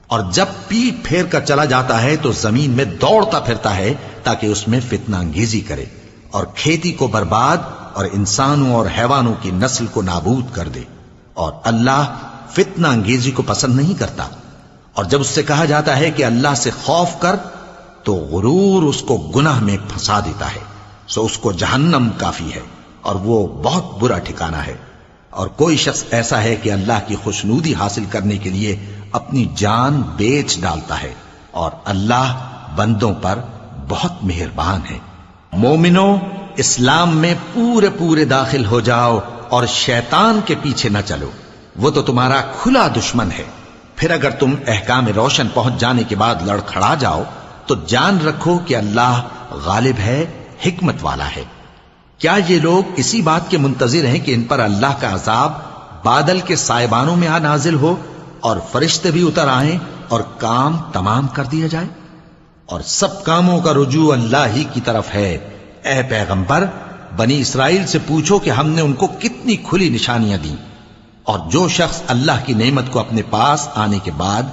اور جب پیٹ پھیر کر چلا جاتا ہے تو زمین میں دوڑتا پھرتا ہے تاکہ اس میں فتنہ انگیزی کرے اور کھیتی کو برباد اور انسانوں اور حیوانوں کی نسل کو نابود کر دے، اور اللہ فتنہ انگیزی کو پسند نہیں کرتا۔ اور جب اس سے کہا جاتا ہے کہ اللہ سے خوف کر تو غرور اس کو گناہ میں پھنسا دیتا ہے، سو اس کو جہنم کافی ہے اور وہ بہت برا ٹھکانہ ہے۔ اور کوئی شخص ایسا ہے کہ اللہ کی خوشنودی حاصل کرنے کے لیے اپنی جان بیچ ڈالتا ہے، اور اللہ بندوں پر بہت مہربان ہے۔ مومنو، اسلام میں پورے پورے داخل ہو جاؤ اور شیطان کے پیچھے نہ چلو، وہ تو تمہارا کھلا دشمن ہے۔ پھر اگر تم احکام روشن پہنچ جانے کے بعد لڑکھڑا جاؤ تو جان رکھو کہ اللہ غالب ہے، حکمت والا ہے۔ کیا یہ لوگ اسی بات کے منتظر ہیں کہ ان پر اللہ کا عذاب بادل کے سائبانوں میں آ نازل ہو اور فرشتے بھی اتر آئیں اور کام تمام کر دیا جائے؟ اور سب کاموں کا رجوع اللہ ہی کی طرف ہے۔ اے پیغمبر، بنی اسرائیل سے پوچھو کہ ہم نے ان کو کتنی کھلی نشانیاں دیں، اور جو شخص اللہ کی نعمت کو اپنے پاس آنے کے بعد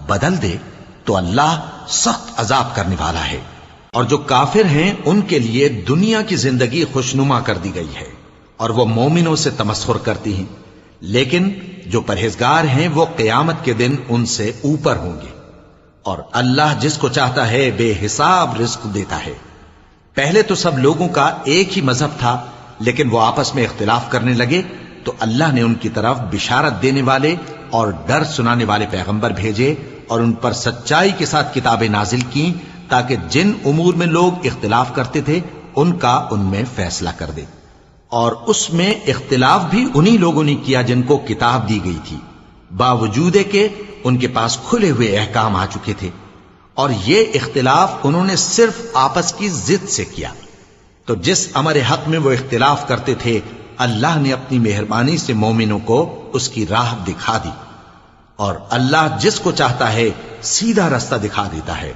بدل دے تو اللہ سخت عذاب کرنے والا ہے۔ اور جو کافر ہیں ان کے لیے دنیا کی زندگی خوشنما کر دی گئی ہے اور وہ مومنوں سے تمسخر کرتی ہیں، لیکن جو پرہیزگار ہیں وہ قیامت کے دن ان سے اوپر ہوں گے۔ اور اللہ جس کو چاہتا ہے بے حساب رزق دیتا ہے۔ پہلے تو سب لوگوں کا ایک ہی مذہب تھا، لیکن وہ آپس میں اختلاف کرنے لگے تو اللہ نے ان کی طرف بشارت دینے والے اور ڈر سنانے والے پیغمبر بھیجے اور ان پر سچائی کے ساتھ کتابیں نازل کی تاکہ جن امور میں لوگ اختلاف کرتے تھے ان کا ان میں فیصلہ کر دے۔ اور اس میں اختلاف بھی انہی لوگوں نے کیا جن کو کتاب دی گئی تھی، باوجود کہ ان کے پاس کھلے ہوئے احکام آ چکے تھے، اور یہ اختلاف انہوں نے صرف آپس کی ضد سے کیا۔ تو جس امر حق میں وہ اختلاف کرتے تھے اللہ نے اپنی مہربانی سے مومنوں کو اس کی راہ دکھا دی، اور اللہ جس کو چاہتا ہے سیدھا رستہ دکھا دیتا ہے۔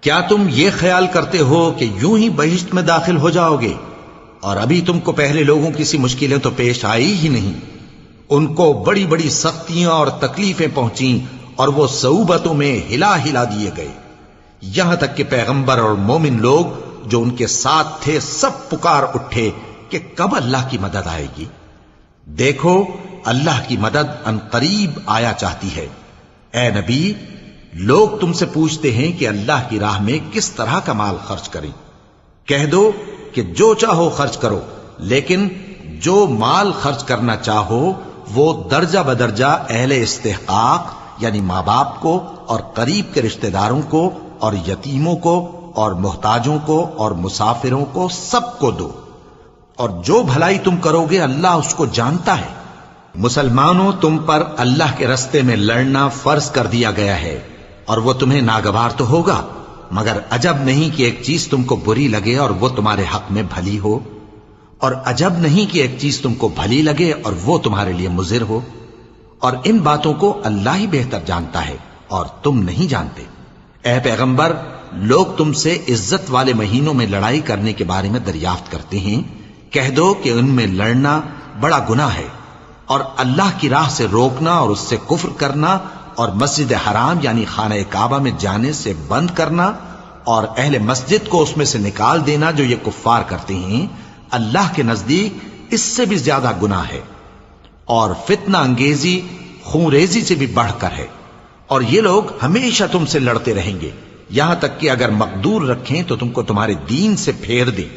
کیا تم یہ خیال کرتے ہو کہ یوں ہی بہشت میں داخل ہو جاؤ گے؟ اور ابھی تم کو پہلے لوگوں کی سی مشکلیں تو پیش آئی ہی نہیں، ان کو بڑی بڑی سختیاں اور تکلیفیں پہنچیں اور وہ صعوبتوں میں ہلا ہلا دیے گئے، یہاں تک کہ پیغمبر اور مومن لوگ جو ان کے ساتھ تھے سب پکار اٹھے کہ کب اللہ کی مدد آئے گی۔ دیکھو اللہ کی مدد ان قریب آیا چاہتی ہے۔ اے نبی، لوگ تم سے پوچھتے ہیں کہ اللہ کی راہ میں کس طرح کا مال خرچ کریں۔ کہہ دو کہ جو چاہو خرچ کرو، لیکن جو مال خرچ کرنا چاہو وہ درجہ بدرجہ اہل استحقاق یعنی ماں باپ کو اور قریب کے رشتہ داروں کو اور یتیموں کو اور محتاجوں کو اور مسافروں کو سب کو دو، اور جو بھلائی تم کرو گے اللہ اس کو جانتا ہے۔ مسلمانوں، تم پر اللہ کے رستے میں لڑنا فرض کر دیا گیا ہے، اور وہ تمہیں ناگوار تو ہوگا، مگر عجب نہیں کہ ایک چیز تم کو بری لگے اور وہ تمہارے حق میں بھلی ہو، اور عجب نہیں کہ ایک چیز تم کو بھلی لگے اور وہ تمہارے لیے مضر ہو، اور ان باتوں کو اللہ ہی بہتر جانتا ہے اور تم نہیں جانتے۔ اے پیغمبر، لوگ تم سے عزت والے مہینوں میں لڑائی کرنے کے بارے میں دریافت کرتے ہیں، کہہ دو کہ ان میں لڑنا بڑا گناہ ہے، اور اللہ کی راہ سے روکنا اور اس سے کفر کرنا اور مسجد حرام یعنی خانہ کعبہ میں جانے سے بند کرنا اور اہل مسجد کو اس میں سے نکال دینا جو یہ کفار کرتے ہیں، اللہ کے نزدیک اس سے بھی زیادہ گناہ ہے، اور فتنہ انگیزی خونریزی سے بھی بڑھ کر ہے۔ اور یہ لوگ ہمیشہ تم سے لڑتے رہیں گے، یہاں تک کہ اگر مقدور رکھیں تو تم کو تمہارے دین سے پھیر دیں،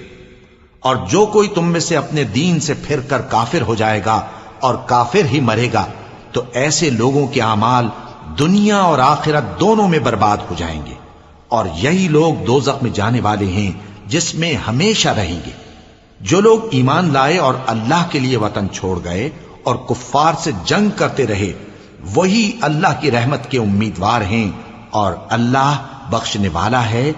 اور جو کوئی تم میں سے اپنے دین سے پھر کر کافر ہو جائے گا اور کافر ہی مرے گا تو ایسے لوگوں کے اعمال دنیا اور آخرت دونوں میں برباد ہو جائیں گے، اور یہی لوگ دوزخ میں جانے والے ہیں جس میں ہمیشہ رہیں گے۔ جو لوگ ایمان لائے اور اللہ کے لیے وطن چھوڑ گئے اور کفار سے جنگ کرتے رہے وہی اللہ کی رحمت کے امیدوار ہیں، اور اللہ بخشنے والا ہے،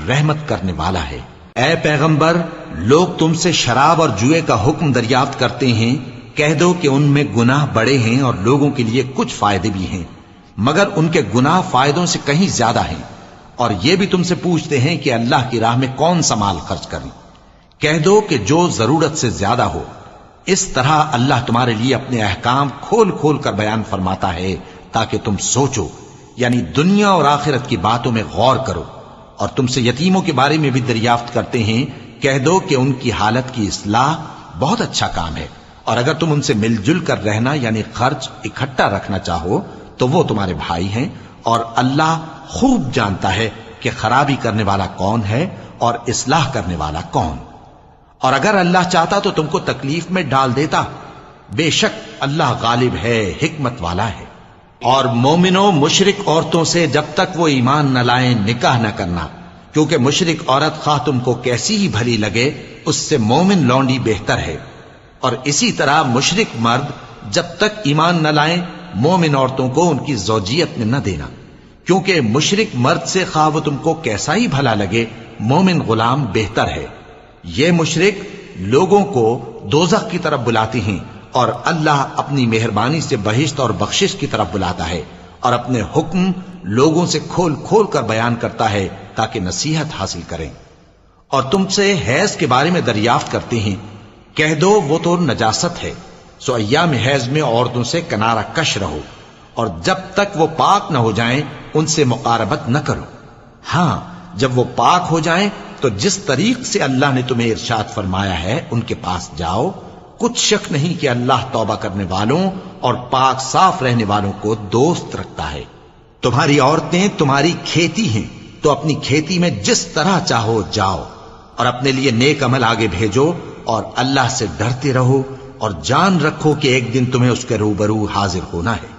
رحمت کرنے والا ہے۔ اے پیغمبر، لوگ تم سے شراب اور جوئے کا حکم دریافت کرتے ہیں، کہہ دو کہ ان میں گناہ بڑے ہیں اور لوگوں کے لیے کچھ فائدے بھی ہیں، مگر ان کے گناہ فائدوں سے کہیں زیادہ ہیں۔ اور یہ بھی تم سے پوچھتے ہیں کہ اللہ کی راہ میں کون سا مال خرچ کریں، کہہ دو کہ جو ضرورت سے زیادہ ہو. اس طرح اللہ تمہارے لیے اپنے احکام کھول کھول کر بیان فرماتا ہے تاکہ تم سوچو، یعنی دنیا اور آخرت کی باتوں میں غور کرو. اور تم سے یتیموں کے بارے میں بھی دریافت کرتے ہیں، کہہ دو کہ ان کی حالت کی اصلاح بہت اچھا کام ہے، اور اگر تم ان سے مل جل کر رہنا یعنی خرچ اکٹھا رکھنا چاہو تو وہ تمہارے بھائی ہیں، اور اللہ خوب جانتا ہے کہ خرابی کرنے والا کون ہے اور اصلاح کرنے والا کون. اور اگر اللہ چاہتا تو تم کو تکلیف میں ڈال دیتا، بے شک اللہ غالب ہے، حکمت والا ہے. اور مومنوں مشرک عورتوں سے جب تک وہ ایمان نہ لائیں نکاح نہ کرنا، کیونکہ مشرک عورت خواہ تم کو کیسی ہی بھلی لگے اس سے مومن لونڈی بہتر ہے. اور اسی طرح مشرک مرد جب تک ایمان نہ لائیں مومن عورتوں کو ان کی زوجیت میں نہ دینا، کیونکہ مشرک مرد سے خواہ وہ تم کو کیسا ہی بھلا لگے مومن غلام بہتر ہے. یہ مشرک لوگوں کو دوزخ کی طرف بلاتے ہیں، اور اللہ اپنی مہربانی سے بہشت اور بخشش کی طرف بلاتا ہے، اور اپنے حکم لوگوں سے کھول کھول کر بیان کرتا ہے تاکہ نصیحت حاصل کریں. اور تم سے حیض کے بارے میں دریافت کرتے ہیں، کہہ دو وہ تو نجاست ہے، سو ایام حیض میں عورتوں سے کنارہ کش رہو، اور جب تک وہ پاک نہ ہو جائیں ان سے مقاربت نہ کرو. ہاں جب وہ پاک ہو جائیں تو جس طریق سے اللہ نے تمہیں ارشاد فرمایا ہے ان کے پاس جاؤ. کچھ شک نہیں کہ اللہ توبہ کرنے والوں اور پاک صاف رہنے والوں کو دوست رکھتا ہے. تمہاری عورتیں تمہاری کھیتی ہیں، تو اپنی کھیتی میں جس طرح چاہو جاؤ، اور اپنے لیے نیک عمل آگے بھیجو، اور اللہ سے ڈرتے رہو، اور جان رکھو کہ ایک دن تمہیں اس کے روبرو حاضر ہونا ہے.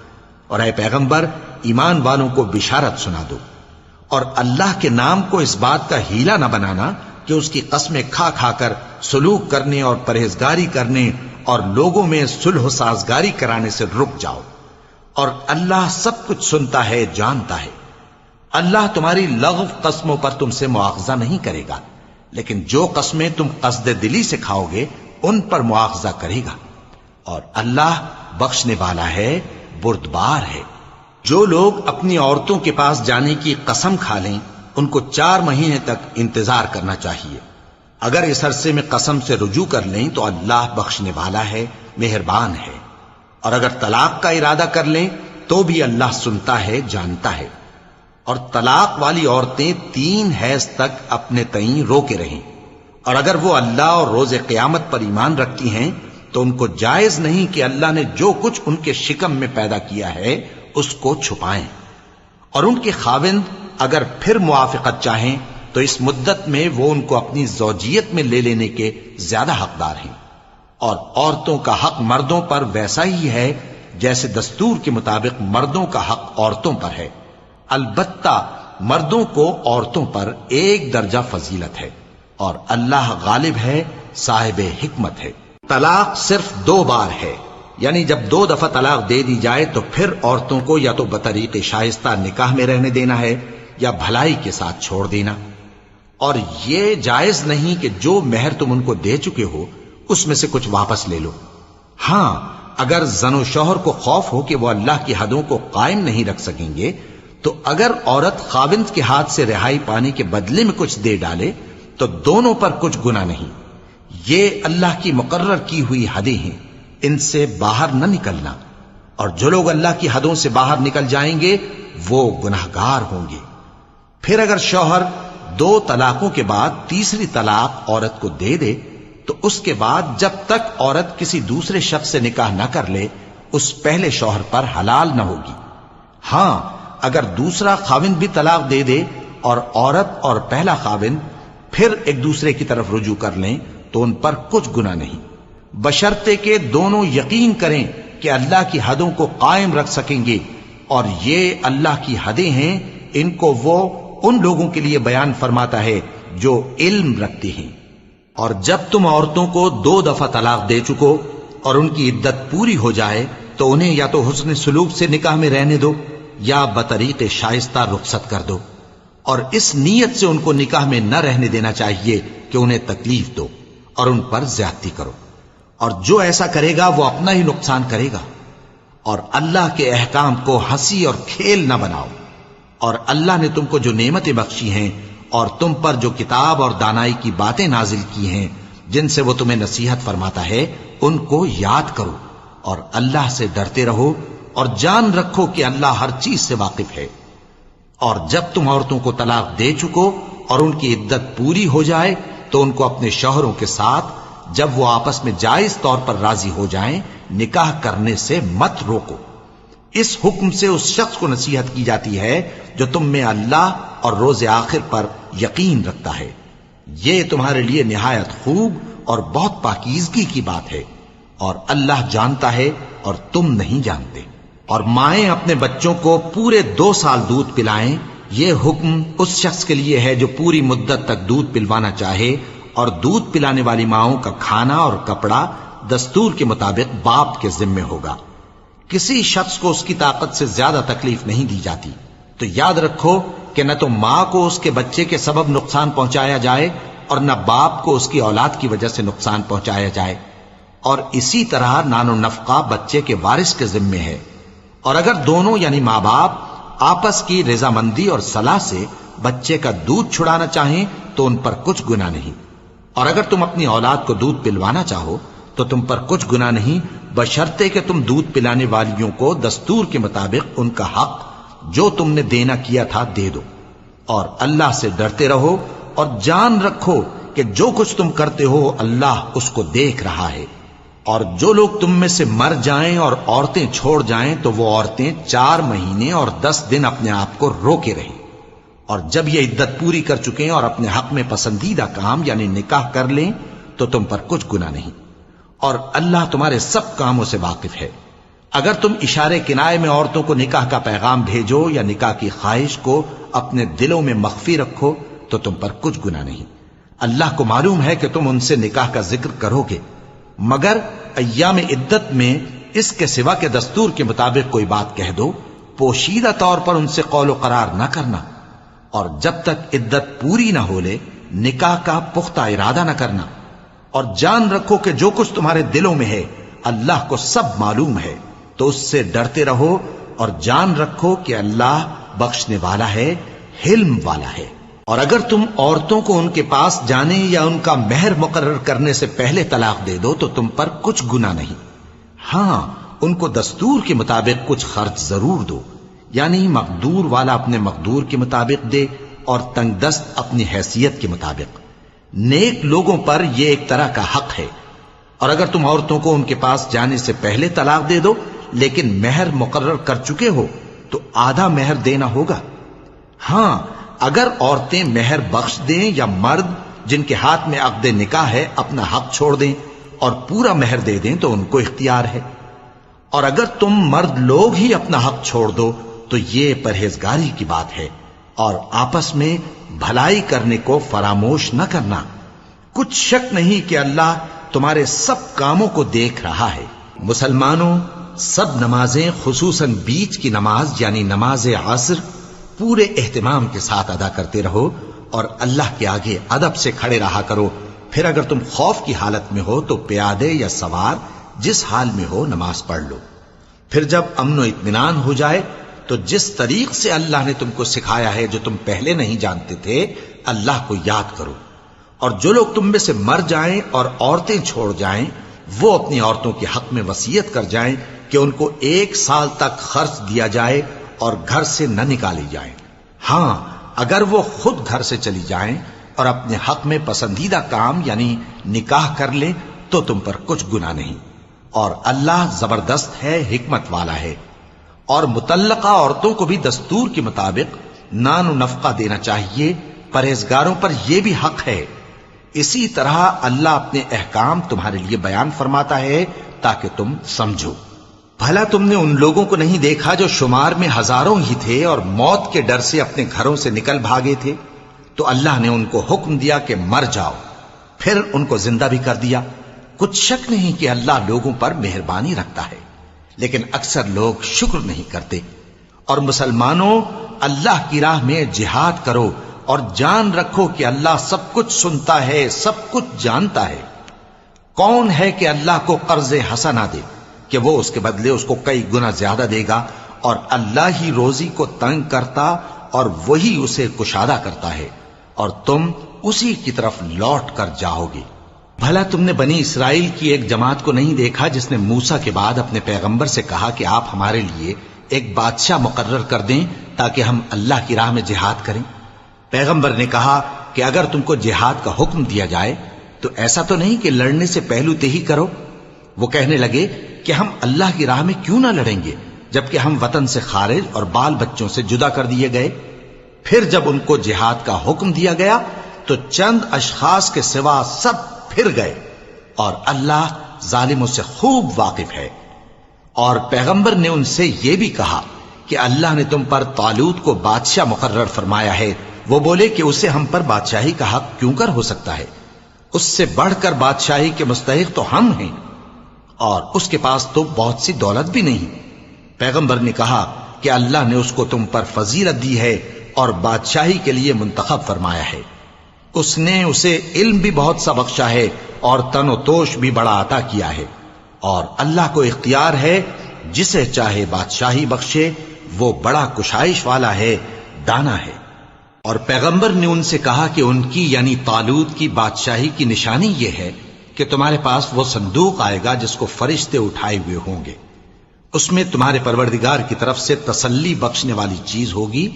اور اے پیغمبر ایمان والوں کو بشارت سنا دو، اور اللہ کے نام کو اس بات کا ہیلا نہ بنانا کہ اس کی قسمیں کھا کھا کر سلوک کرنے اور پرہیزگاری کرنے اور لوگوں میں صلح و سازگاری کرانے سے رک جاؤ. اور اللہ سب کچھ سنتا ہے، جانتا ہے. اللہ تمہاری لغو قسموں پر تم سے مواخذہ نہیں کرے گا، لیکن جو قسمیں تم قصد دلی سے کھاؤ گے ان پر مواخذہ کرے گا. اور اللہ بخشنے والا ہے، بردبار ہے. جو لوگ اپنی عورتوں کے پاس جانے کی قسم کھا لیں ان کو 4 مہینے تک انتظار کرنا چاہیے. اگر اس عرصے میں قسم سے رجوع کر لیں تو اللہ بخشنے والا ہے، مہربان ہے. اور اگر طلاق کا ارادہ کر لیں تو بھی اللہ سنتا ہے، جانتا ہے. اور طلاق والی عورتیں 3 حیض تک اپنے تئیں روکے رہیں، اور اگر وہ اللہ اور روز قیامت پر ایمان رکھتی ہیں تو ان کو جائز نہیں کہ اللہ نے جو کچھ ان کے شکم میں پیدا کیا ہے اس کو چھپائیں. اور ان کے خاوند اگر پھر موافقت چاہیں تو اس مدت میں وہ ان کو اپنی زوجیت میں لے لینے کے زیادہ حقدار ہیں. اور عورتوں کا حق مردوں پر ویسا ہی ہے جیسے دستور کے مطابق مردوں کا حق عورتوں پر ہے. البتہ مردوں کو عورتوں پر 1 درجہ فضیلت ہے، اور اللہ غالب ہے، صاحب حکمت ہے. طلاق صرف 2 بار ہے، یعنی جب 2 دفعہ طلاق دے دی جائے تو پھر عورتوں کو یا تو بطریق شائستہ نکاح میں رہنے دینا ہے یا بھلائی کے ساتھ چھوڑ دینا. اور یہ جائز نہیں کہ جو مہر تم ان کو دے چکے ہو اس میں سے کچھ واپس لے لو. ہاں اگر زن و شوہر کو خوف ہو کہ وہ اللہ کی حدوں کو قائم نہیں رکھ سکیں گے تو اگر عورت خاوند کے ہاتھ سے رہائی پانے کے بدلے میں کچھ دے ڈالے تو دونوں پر کچھ گناہ نہیں. یہ اللہ کی مقرر کی ہوئی حدیں ہیں، ان سے باہر نہ نکلنا. اور جو لوگ اللہ کی حدوں سے باہر نکل جائیں گے وہ گناہگار ہوں گے. پھر اگر شوہر 2 طلاقوں کے بعد تیسری طلاق عورت کو دے دے تو اس کے بعد جب تک عورت کسی دوسرے شخص سے نکاح نہ کر لے اس پہلے شوہر پر حلال نہ ہوگی. ہاں اگر دوسرا خاوند بھی طلاق دے دے اور عورت اور پہلا خاوند پھر ایک دوسرے کی طرف رجوع کر لیں تو ان پر کچھ گناہ نہیں، بشرطے کہ دونوں یقین کریں کہ اللہ کی حدوں کو قائم رکھ سکیں گے. اور یہ اللہ کی حدیں ہیں، ان کو وہ ان لوگوں کے لیے بیان فرماتا ہے جو علم رکھتے ہیں. اور جب تم عورتوں کو 2 دفعہ طلاق دے چکو اور ان کی عدت پوری ہو جائے تو انہیں یا تو حسن سلوک سے نکاح میں رہنے دو یا بطریق شائستہ رخصت کر دو. اور اس نیت سے ان کو نکاح میں نہ رہنے دینا چاہیے کہ انہیں تکلیف دو اور ان پر زیادتی کرو. اور جو ایسا کرے گا وہ اپنا ہی نقصان کرے گا. اور اللہ کے احکام کو ہنسی اور کھیل نہ بناؤ. اور اللہ نے تم کو جو نعمتیں بخشی ہیں اور تم پر جو کتاب اور دانائی کی باتیں نازل کی ہیں جن سے وہ تمہیں نصیحت فرماتا ہے ان کو یاد کرو، اور اللہ سے ڈرتے رہو، اور جان رکھو کہ اللہ ہر چیز سے واقف ہے۔ اور جب تم عورتوں کو طلاق دے چکو اور ان کی عدت پوری ہو جائے تو ان کو اپنے شوہروں کے ساتھ جب وہ آپس میں جائز طور پر راضی ہو جائیں نکاح کرنے سے مت روکو۔ اس حکم سے اس شخص کو نصیحت کی جاتی ہے جو تم میں اللہ اور روز آخر پر یقین رکھتا ہے۔ یہ تمہارے لیے نہایت خوب اور بہت پاکیزگی کی بات ہے، اور اللہ جانتا ہے اور تم نہیں جانتے۔ اور مائیں اپنے بچوں کو پورے 2 سال دودھ پلائیں، یہ حکم اس شخص کے لیے ہے جو پوری مدت تک دودھ پلوانا چاہے، اور دودھ پلانے والی ماؤں کا کھانا اور کپڑا دستور کے مطابق باپ کے ذمے ہوگا۔ کسی شخص کو اس کی طاقت سے زیادہ تکلیف نہیں دی جاتی، تو یاد رکھو کہ نہ تو ماں کو اس کے بچے کے سبب نقصان پہنچایا جائے اور نہ باپ کو اس کی اولاد کی وجہ سے نقصان پہنچایا جائے، اور اسی طرح نان و نفقہ بچے کے وارث کے ذمے ہے۔ اور اگر دونوں یعنی ماں باپ آپس کی رضامندی اور صلاح سے بچے کا دودھ چھڑانا چاہیں تو ان پر کچھ گناہ نہیں، اور اگر تم اپنی اولاد کو دودھ پلوانا چاہو تو تم پر کچھ گناہ نہیں، بشرطے کہ تم دودھ پلانے والیوں کو دستور کے مطابق ان کا حق جو تم نے دینا کیا تھا دے دو۔ اور اللہ سے ڈرتے رہو اور جان رکھو کہ جو کچھ تم کرتے ہو اللہ اس کو دیکھ رہا ہے۔ اور جو لوگ تم میں سے مر جائیں اور عورتیں چھوڑ جائیں تو وہ عورتیں 4 مہینے اور 10 دن اپنے آپ کو روکے رہیں، اور جب یہ عدت پوری کر چکیں اور اپنے حق میں پسندیدہ کام یعنی نکاح کر لیں تو تم پر کچھ گناہ نہیں، اور اللہ تمہارے سب کاموں سے واقف ہے۔ اگر تم اشارے کنائے میں عورتوں کو نکاح کا پیغام بھیجو یا نکاح کی خواہش کو اپنے دلوں میں مخفی رکھو تو تم پر کچھ گناہ نہیں۔ اللہ کو معلوم ہے کہ تم ان سے نکاح کا ذکر کرو گے، مگر ایام عدت میں اس کے سوا کے دستور کے مطابق کوئی بات کہہ دو، پوشیدہ طور پر ان سے قول و قرار نہ کرنا، اور جب تک عدت پوری نہ ہو لے نکاح کا پختہ ارادہ نہ کرنا۔ اور جان رکھو کہ جو کچھ تمہارے دلوں میں ہے اللہ کو سب معلوم ہے، تو اس سے ڈرتے رہو اور جان رکھو کہ اللہ بخشنے والا ہے، حلم والا ہے۔ اور اگر تم عورتوں کو ان کے پاس جانے یا ان کا مہر مقرر کرنے سے پہلے طلاق دے دو تو تم پر کچھ گناہ نہیں، ہاں ان کو دستور کے مطابق کچھ خرچ ضرور دو، یعنی مقدور والا اپنے مقدور کے مطابق دے اور تنگ دست اپنی حیثیت کے مطابق۔ نیک لوگوں پر یہ ایک طرح کا حق ہے۔ اور اگر تم عورتوں کو ان کے پاس جانے سے پہلے طلاق دے دو لیکن مہر مقرر کر چکے ہو تو آدھا مہر دینا ہوگا۔ ہاں اگر عورتیں مہر بخش دیں یا مرد جن کے ہاتھ میں عقد نکاح ہے اپنا حق چھوڑ دیں اور پورا مہر دے دیں تو ان کو اختیار ہے۔ اور اگر تم مرد لوگ ہی اپنا حق چھوڑ دو تو یہ پرہیزگاری کی بات ہے، اور آپس میں بھلائی کرنے کو فراموش نہ کرنا۔ کچھ شک نہیں کہ اللہ تمہارے سب کاموں کو دیکھ رہا ہے۔ مسلمانوں، سب نمازیں خصوصاً بیچ کی نماز یعنی نماز عصر پورے اہتمام کے ساتھ ادا کرتے رہو اور اللہ کے آگے ادب سے کھڑے رہا کرو۔ پھر اگر تم خوف کی حالت میں ہو تو پیادے یا سوار جس حال میں ہو نماز پڑھ لو۔ پھر جب امن و اطمینان ہو جائے تو جس طریق سے اللہ نے تم کو سکھایا ہے جو تم پہلے نہیں جانتے تھے اللہ کو یاد کرو۔ اور جو لوگ تم میں سے مر جائیں اور عورتیں چھوڑ جائیں وہ اپنی عورتوں کے حق میں وصیت کر جائیں کہ ان کو 1 سال تک خرچ دیا جائے اور گھر سے نہ نکالی جائیں۔ ہاں اگر وہ خود گھر سے چلی جائیں اور اپنے حق میں پسندیدہ کام یعنی نکاح کر لیں تو تم پر کچھ گناہ نہیں، اور اللہ زبردست ہے، حکمت والا ہے۔ اور مطلقہ عورتوں کو بھی دستور کے مطابق نان و نفقہ دینا چاہیے، پرہیزگاروں پر یہ بھی حق ہے۔ اسی طرح اللہ اپنے احکام تمہارے لیے بیان فرماتا ہے تاکہ تم سمجھو۔ بھلا تم نے ان لوگوں کو نہیں دیکھا جو شمار میں ہزاروں ہی تھے اور موت کے ڈر سے اپنے گھروں سے نکل بھاگے تھے؟ تو اللہ نے ان کو حکم دیا کہ مر جاؤ، پھر ان کو زندہ بھی کر دیا۔ کچھ شک نہیں کہ اللہ لوگوں پر مہربانی رکھتا ہے، لیکن اکثر لوگ شکر نہیں کرتے۔ اور مسلمانوں، اللہ کی راہ میں جہاد کرو اور جان رکھو کہ اللہ سب کچھ سنتا ہے، سب کچھ جانتا ہے۔ کون ہے کہ اللہ کو قرض حسنہ دے کہ وہ اس کے بدلے اس کو کئی گنا زیادہ دے گا؟ اور اللہ ہی روزی کو تنگ کرتا اور وہی اسے کشادہ کرتا ہے، اور تم اسی کی طرف لوٹ کر جاؤ گے۔ بھلا تم نے بنی اسرائیل کی ایک جماعت کو نہیں دیکھا جس نے موسیٰ کے بعد اپنے پیغمبر سے کہا کہ آپ ہمارے لیے ایک بادشاہ مقرر کر دیں تاکہ ہم اللہ کی راہ میں جہاد کریں؟ پیغمبر نے کہا کہ اگر تم کو جہاد کا حکم دیا جائے تو ایسا تو نہیں کہ لڑنے سے پہلو تہی کرو۔ وہ کہنے لگے کہ ہم اللہ کی راہ میں کیوں نہ لڑیں گے جبکہ ہم وطن سے خارج اور بال بچوں سے جدا کر دیے گئے۔ پھر جب ان کو جہاد کا حکم دیا گیا تو چند اشخاص کے سوا سب پھر گئے، اور اللہ ظالموں سے خوب واقف ہے۔ اور پیغمبر نے ان سے یہ بھی کہا کہ اللہ نے تم پر طالوت کو بادشاہ مقرر فرمایا ہے۔ وہ بولے کہ اسے ہم پر بادشاہی کا حق کیوں کر ہو سکتا ہے؟ اس سے بڑھ کر بادشاہی کے مستحق تو ہم ہیں، اور اس کے پاس تو بہت سی دولت بھی نہیں۔ پیغمبر نے کہا کہ اللہ نے اس کو تم پر فضیلت دی ہے اور بادشاہی کے لیے منتخب فرمایا ہے۔ اس نے اسے علم بھی بہت سا بخشا ہے اور تن و توش بھی بڑا عطا کیا ہے، اور اللہ کو اختیار ہے جسے چاہے بادشاہی بخشے، وہ بڑا کشائش والا ہے، دانا ہے۔ اور پیغمبر نے ان سے کہا کہ ان کی یعنی طالوت کی بادشاہی کی نشانی یہ ہے کہ تمہارے پاس وہ صندوق آئے گا جس کو فرشتے اٹھائے ہوئے ہوں گے۔ اس میں تمہارے پروردگار کی طرف سے تسلی بخشنے والی چیز ہوگی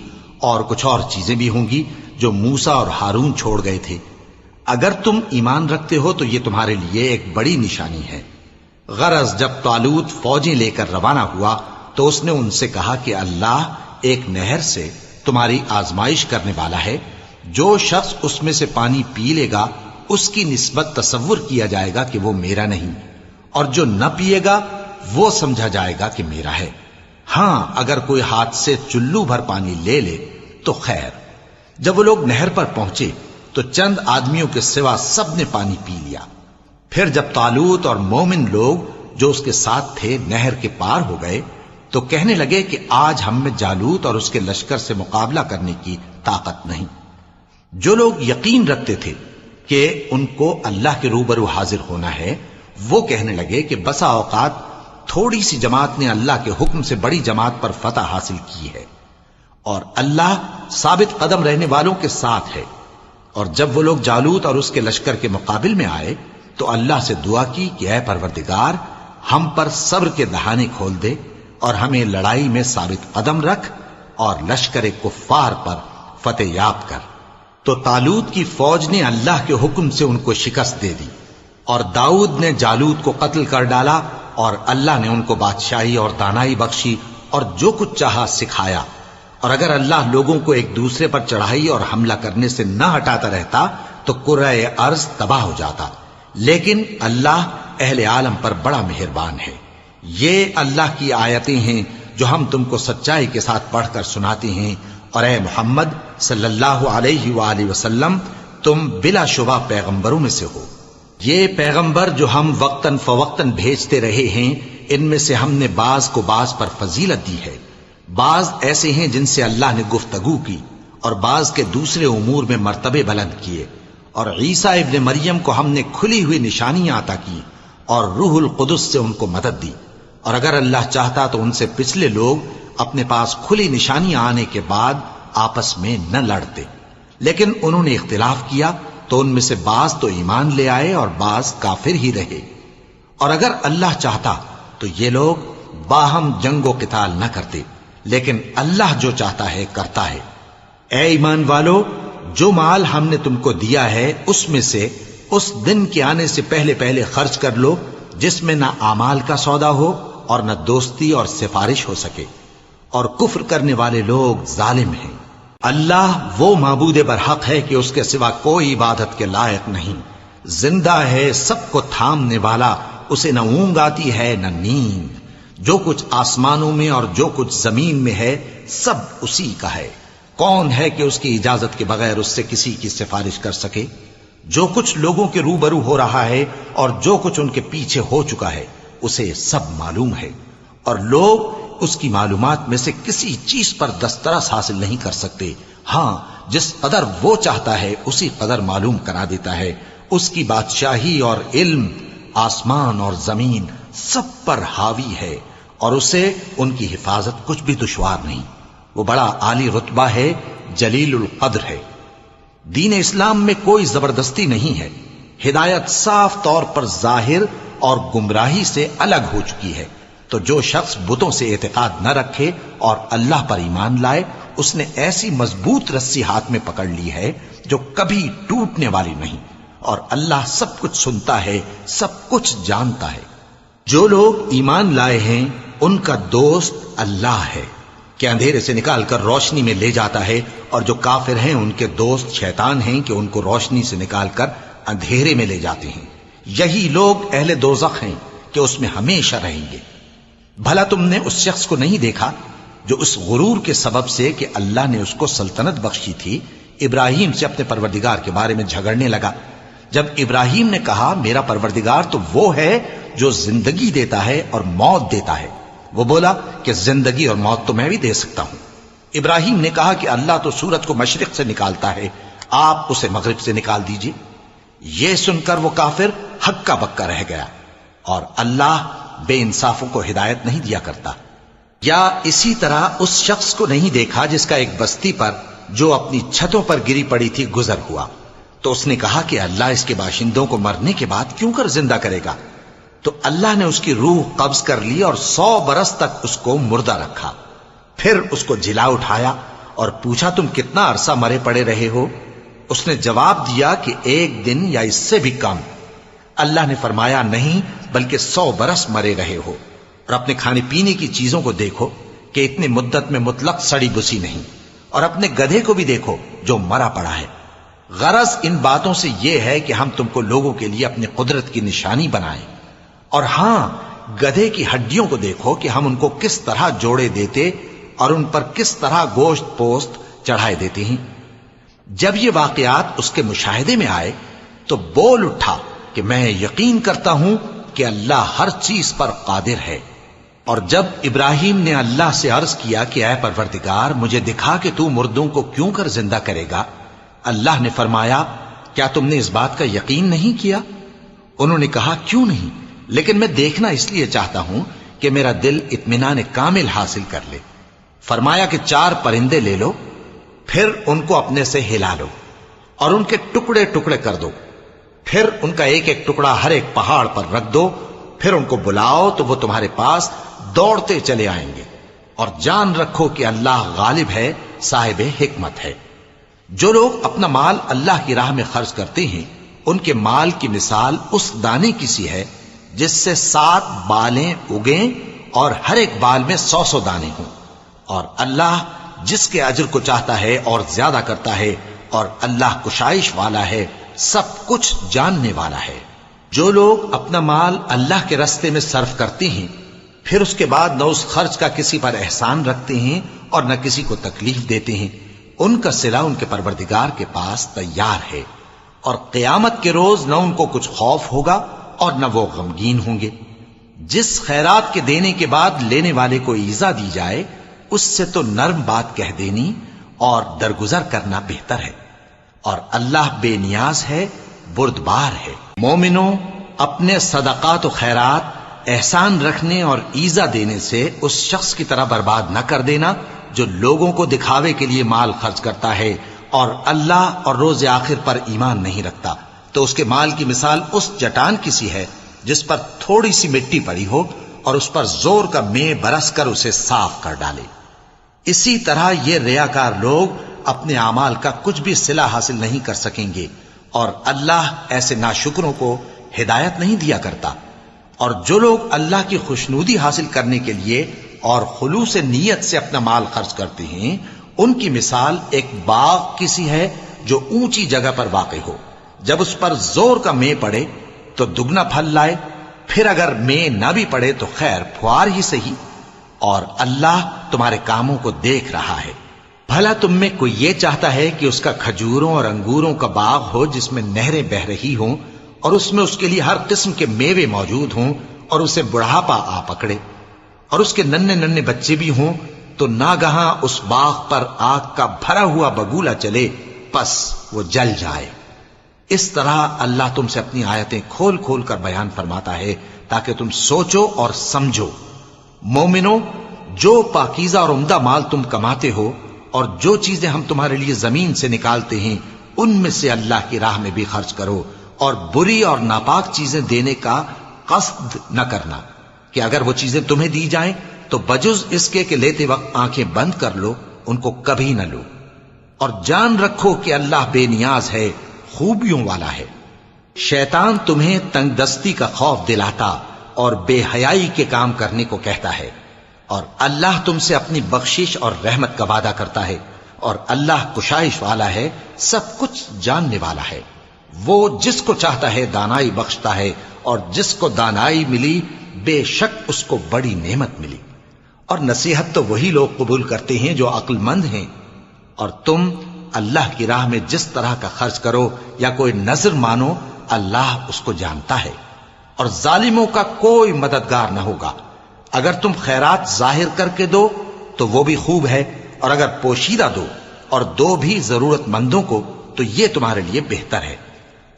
اور کچھ اور چیزیں بھی ہوں گی جو موسیٰ اور ہارون چھوڑ گئے تھے۔ اگر تم ایمان رکھتے ہو تو یہ تمہارے لیے ایک بڑی نشانی ہے۔ غرض جب طالوت فوجیں لے کر روانہ ہوا تو اس نے ان سے کہا کہ اللہ ایک نہر سے تمہاری آزمائش کرنے والا ہے، جو شخص اس میں سے پانی پی لے گا اس کی نسبت تصور کیا جائے گا کہ وہ میرا نہیں، اور جو نہ پیے گا وہ سمجھا جائے گا کہ میرا ہے۔ ہاں اگر کوئی ہاتھ سے چلو بھر پانی لے لے تو خیر۔ جب وہ لوگ نہر پر پہنچے تو چند آدمیوں کے سوا سب نے پانی پی لیا۔ پھر جب طالوت اور مومن لوگ جو اس کے ساتھ تھے نہر کے پار ہو گئے تو کہنے لگے کہ آج ہم میں جالوت اور اس کے لشکر سے مقابلہ کرنے کی طاقت نہیں۔ جو لوگ یقین رکھتے تھے کہ ان کو اللہ کے روبرو حاضر ہونا ہے، وہ کہنے لگے کہ بسا اوقات تھوڑی سی جماعت نے اللہ کے حکم سے بڑی جماعت پر فتح حاصل کی ہے، اور اللہ ثابت قدم رہنے والوں کے ساتھ ہے۔ اور جب وہ لوگ جالوت اور اس کے لشکر کے مقابل میں آئے تو اللہ سے دعا کی کہ اے پروردگار، ہم پر صبر کے دہانے کھول دے اور ہمیں لڑائی میں ثابت قدم رکھ اور لشکر کفار پر فتح یاب کر۔ تو طالوت کی فوج نے اللہ کے حکم سے ان کو شکست دے دی، اور داؤد نے جالوت کو قتل کر ڈالا، اور اللہ نے ان کو بادشاہی اور دانائی بخشی اور جو کچھ چاہا سکھایا۔ اور اگر اللہ لوگوں کو ایک دوسرے پر چڑھائی اور حملہ کرنے سے نہ ہٹاتا رہتا تو کرۂ ارض تباہ ہو جاتا، لیکن اللہ اہل عالم پر بڑا مہربان ہے۔ یہ اللہ کی آیتیں ہیں جو ہم تم کو سچائی کے ساتھ پڑھ کر سناتے ہیں، اور اے محمد صلی اللہ علیہ وآلہ وسلم تم بلا شبہ پیغمبروں میں سے ہو۔ یہ پیغمبر جو ہم وقتاً فوقتاً بھیجتے رہے ہیں، ان میں سے ہم نے بعض کو بعض پر فضیلت دی ہے۔ بعض ایسے ہیں جن سے اللہ نے گفتگو کی، اور بعض کے دوسرے امور میں مرتبے بلند کیے، اور عیسیٰ ابن مریم کو ہم نے کھلی ہوئی نشانیاں عطا کی اور روح القدس سے ان کو مدد دی۔ اور اگر اللہ چاہتا تو ان سے پچھلے لوگ اپنے پاس کھلی نشانیاں آنے کے بعد آپس میں نہ لڑتے، لیکن انہوں نے اختلاف کیا تو ان میں سے بعض تو ایمان لے آئے اور بعض کافر ہی رہے۔ اور اگر اللہ چاہتا تو یہ لوگ باہم جنگ و قتال نہ کرتے، لیکن اللہ جو چاہتا ہے کرتا ہے۔ اے ایمان والو، جو مال ہم نے تم کو دیا ہے اس میں سے اس دن کے آنے سے پہلے پہلے خرچ کر لو جس میں نہ اعمال کا سودا ہو اور نہ دوستی اور سفارش ہو سکے، اور کفر کرنے والے لوگ ظالم ہیں۔ اللہ وہ معبود برحق ہے کہ اس کے سوا کوئی عبادت کے لائق نہیں، زندہ ہے، سب کو تھامنے والا، اسے نہ اونگ آتی ہے نہ نیند۔ جو کچھ آسمانوں میں اور جو کچھ زمین میں ہے سب اسی کا ہے۔ کون ہے کہ اس کی اجازت کے بغیر اس سے کسی کی سفارش کر سکے؟ جو کچھ لوگوں کے روبرو ہو رہا ہے اور جو کچھ ان کے پیچھے ہو چکا ہے اسے سب معلوم ہے، اور لوگ اس کی معلومات میں سے کسی چیز پر دسترس حاصل نہیں کر سکتے۔ ہاں جس قدر وہ چاہتا ہے اسی قدر معلوم کرا دیتا ہے۔ اس کی بادشاہی اور علم آسمان اور زمین سب پر حاوی ہے، اور اسے ان کی حفاظت کچھ بھی دشوار نہیں۔ وہ بڑا عالی رتبہ ہے، جلیل القدر ہے۔ دین اسلام میں کوئی زبردستی نہیں ہے، ہدایت صاف طور پر ظاہر اور گمراہی سے الگ ہو چکی ہے۔ تو جو شخص بتوں سے اعتقاد نہ رکھے اور اللہ پر ایمان لائے، اس نے ایسی مضبوط رسی ہاتھ میں پکڑ لی ہے جو کبھی ٹوٹنے والی نہیں، اور اللہ سب کچھ سنتا ہے، سب کچھ جانتا ہے۔ جو لوگ ایمان لائے ہیں ان کا دوست اللہ ہے کہ اندھیرے سے نکال کر روشنی میں لے جاتا ہے، اور جو کافر ہیں ان کے دوست شیطان ہیں کہ ان کو روشنی سے نکال کر اندھیرے میں لے جاتے ہیں۔ یہی لوگ اہل دوزخ ہیں کہ اس میں ہمیشہ رہیں گے۔ بھلا تم نے اس شخص کو نہیں دیکھا جو اس غرور کے سبب سے کہ اللہ نے اس کو سلطنت بخشی تھی، ابراہیم سے اپنے پروردگار کے بارے میں جھگڑنے لگا؟ جب ابراہیم نے کہا میرا پروردگار تو وہ ہے جو زندگی دیتا ہے اور موت دیتا ہے، وہ بولا کہ زندگی اور موت تو میں بھی دے سکتا ہوں۔ ابراہیم نے کہا کہ اللہ تو سورج کو مشرق سے نکالتا ہے، آپ اسے مغرب سے نکال دیجئے۔ یہ سن کر وہ کافر ہکا بکا رہ گیا، اور اللہ بے انصافوں کو ہدایت نہیں دیا کرتا۔ یا اسی طرح اس شخص کو نہیں دیکھا جس کا ایک بستی پر جو اپنی چھتوں پر گری پڑی تھی گزر ہوا، تو اس نے کہا کہ اللہ اس کے باشندوں کو مرنے کے بعد کیوں کر زندہ کرے گا؟ تو اللہ نے اس کی روح قبض کر لی اور 100 برس تک اس کو مردہ رکھا۔ پھر اس کو جلا اٹھایا اور پوچھا تم کتنا عرصہ مرے پڑے رہے ہو؟ اس نے جواب دیا کہ 1 دن یا اس سے بھی کم۔ اللہ نے فرمایا نہیں بلکہ 100 برس مرے رہے ہو، اور اپنے کھانے پینے کی چیزوں کو دیکھو کہ اتنی مدت میں مطلق سڑی بسی نہیں، اور اپنے گدھے کو بھی دیکھو جو مرا پڑا ہے۔ غرض ان باتوں سے یہ ہے کہ ہم تم کو لوگوں کے لیے اپنی قدرت کی نشانی بنائیں۔ اور ہاں، گدھے کی ہڈیوں کو دیکھو کہ ہم ان کو کس طرح جوڑے دیتے اور ان پر کس طرح گوشت پوست چڑھائے دیتے ہیں۔ جب یہ واقعات اس کے مشاہدے میں آئے تو بول اٹھا کہ میں یقین کرتا ہوں کہ اللہ ہر چیز پر قادر ہے۔ اور جب ابراہیم نے اللہ سے عرض کیا کہ اے پروردگار مجھے دکھا کہ تو مردوں کو کیوں کر زندہ کرے گا، اللہ نے فرمایا کیا تم نے اس بات کا یقین نہیں کیا؟ انہوں نے کہا کیوں نہیں، لیکن میں دیکھنا اس لیے چاہتا ہوں کہ میرا دل اطمینان کامل حاصل کر لے۔ فرمایا کہ 4 پرندے لے لو، پھر ان کو اپنے سے ہلا لو اور ان کے ٹکڑے ٹکڑے کر دو، پھر ان کا ایک ایک ٹکڑا ہر ایک پہاڑ پر رکھ دو، پھر ان کو بلاؤ تو وہ تمہارے پاس دوڑتے چلے آئیں گے، اور جان رکھو کہ اللہ غالب ہے، صاحب حکمت ہے۔ جو لوگ اپنا مال اللہ کی راہ میں خرچ کرتے ہیں ان کے مال کی مثال اس دانے کی سی ہے جس سے 7 بالیں اگیں اور ہر ایک بال میں 100 دانے ہوں، اور اللہ جس کے اجر کو چاہتا ہے اور زیادہ کرتا ہے، اور اللہ کشائش والا ہے، سب کچھ جاننے والا ہے۔ جو لوگ اپنا مال اللہ کے راستے میں صرف کرتے ہیں پھر اس کے بعد نہ اس خرچ کا کسی پر احسان رکھتے ہیں اور نہ کسی کو تکلیف دیتے ہیں، ان کا صلہ ان کے پروردگار کے پاس تیار ہے، اور قیامت کے روز نہ ان کو کچھ خوف ہوگا اور نہ وہ غمگین ہوں گے۔ جس خیرات کے دینے کے بعد لینے والے کو ایذا دی جائے اس سے تو نرم بات کہہ دینی اور درگزر کرنا بہتر ہے، اور اللہ بے نیاز ہے، بردبار ہے۔ مومنوں، اپنے صدقات و خیرات احسان رکھنے اور ایذا دینے سے اس شخص کی طرح برباد نہ کر دینا جو لوگوں کو دکھاوے کے لیے مال خرچ کرتا ہے اور اللہ اور روز آخر پر ایمان نہیں رکھتا، تو اس کے مال کی مثال اس چٹان کی سی ہے جس پر تھوڑی سی مٹی پڑی ہو اور اس پر زور کا مے برس کر اسے صاف کر ڈالے۔ اسی طرح یہ ریاکار لوگ اپنے اعمال کا کچھ بھی صلہ حاصل نہیں کر سکیں گے، اور اللہ ایسے ناشکروں کو ہدایت نہیں دیا کرتا۔ اور جو لوگ اللہ کی خوشنودی حاصل کرنے کے لیے اور خلوص نیت سے اپنا مال خرچ کرتے ہیں ان کی مثال ایک باغ کی سی ہے جو اونچی جگہ پر واقع ہو، جب اس پر زور کا مے پڑے تو دگنا پھل لائے، پھر اگر مے نہ بھی پڑے تو خیر پھوار ہی صحیح، اور اللہ تمہارے کاموں کو دیکھ رہا ہے۔ بھلا تم میں کوئی یہ چاہتا ہے کہ اس کا کھجوروں اور انگوروں کا باغ ہو جس میں نہریں بہ رہی ہوں اور اس میں اس کے لیے ہر قسم کے میوے موجود ہوں، اور اسے بڑھاپا آ پکڑے اور اس کے ننھے ننھے بچے بھی ہوں، تو ناگہاں اس باغ پر آگ کا بھرا ہوا بگولا چلے، پس وہ جل جائے۔ اس طرح اللہ تم سے اپنی آیتیں کھول کھول کر بیان فرماتا ہے تاکہ تم سوچو اور سمجھو۔ مومنوں، جو پاکیزہ اور عمدہ مال تم کماتے ہو اور جو چیزیں ہم تمہارے لیے زمین سے نکالتے ہیں ان میں سے اللہ کی راہ میں بھی خرچ کرو، اور بری اور ناپاک چیزیں دینے کا قصد نہ کرنا کہ اگر وہ چیزیں تمہیں دی جائیں تو بجز اس کے کہ لیتے وقت آنکھیں بند کر لو ان کو کبھی نہ لو، اور جان رکھو کہ اللہ بے نیاز ہے، خوبیوں والا ہے۔ شیطان تمہیں تنگ دستی کا خوف دلاتا اور بے حیائی کے کام کرنے کو کہتا ہے، اور اللہ تم سے اپنی بخشش اور رحمت کا وعدہ کرتا ہے، اور اللہ کشائش والا ہے، سب کچھ جاننے والا ہے۔ وہ جس کو چاہتا ہے دانائی بخشتا ہے، اور جس کو دانائی ملی بے شک اس کو بڑی نعمت ملی۔ اور نصیحت تو وہی لوگ قبول کرتے ہیں جو عقل مند ہیں، اور تم اللہ کی راہ میں جس طرح کا خرچ کرو یا کوئی نذر مانو اللہ اس کو جانتا ہے، اور ظالموں کا کوئی مددگار نہ ہوگا۔ اگر تم خیرات ظاہر کر کے دو تو وہ بھی خوب ہے، اور اگر پوشیدہ دو اور دو بھی ضرورت مندوں کو تو یہ تمہارے لیے بہتر ہے،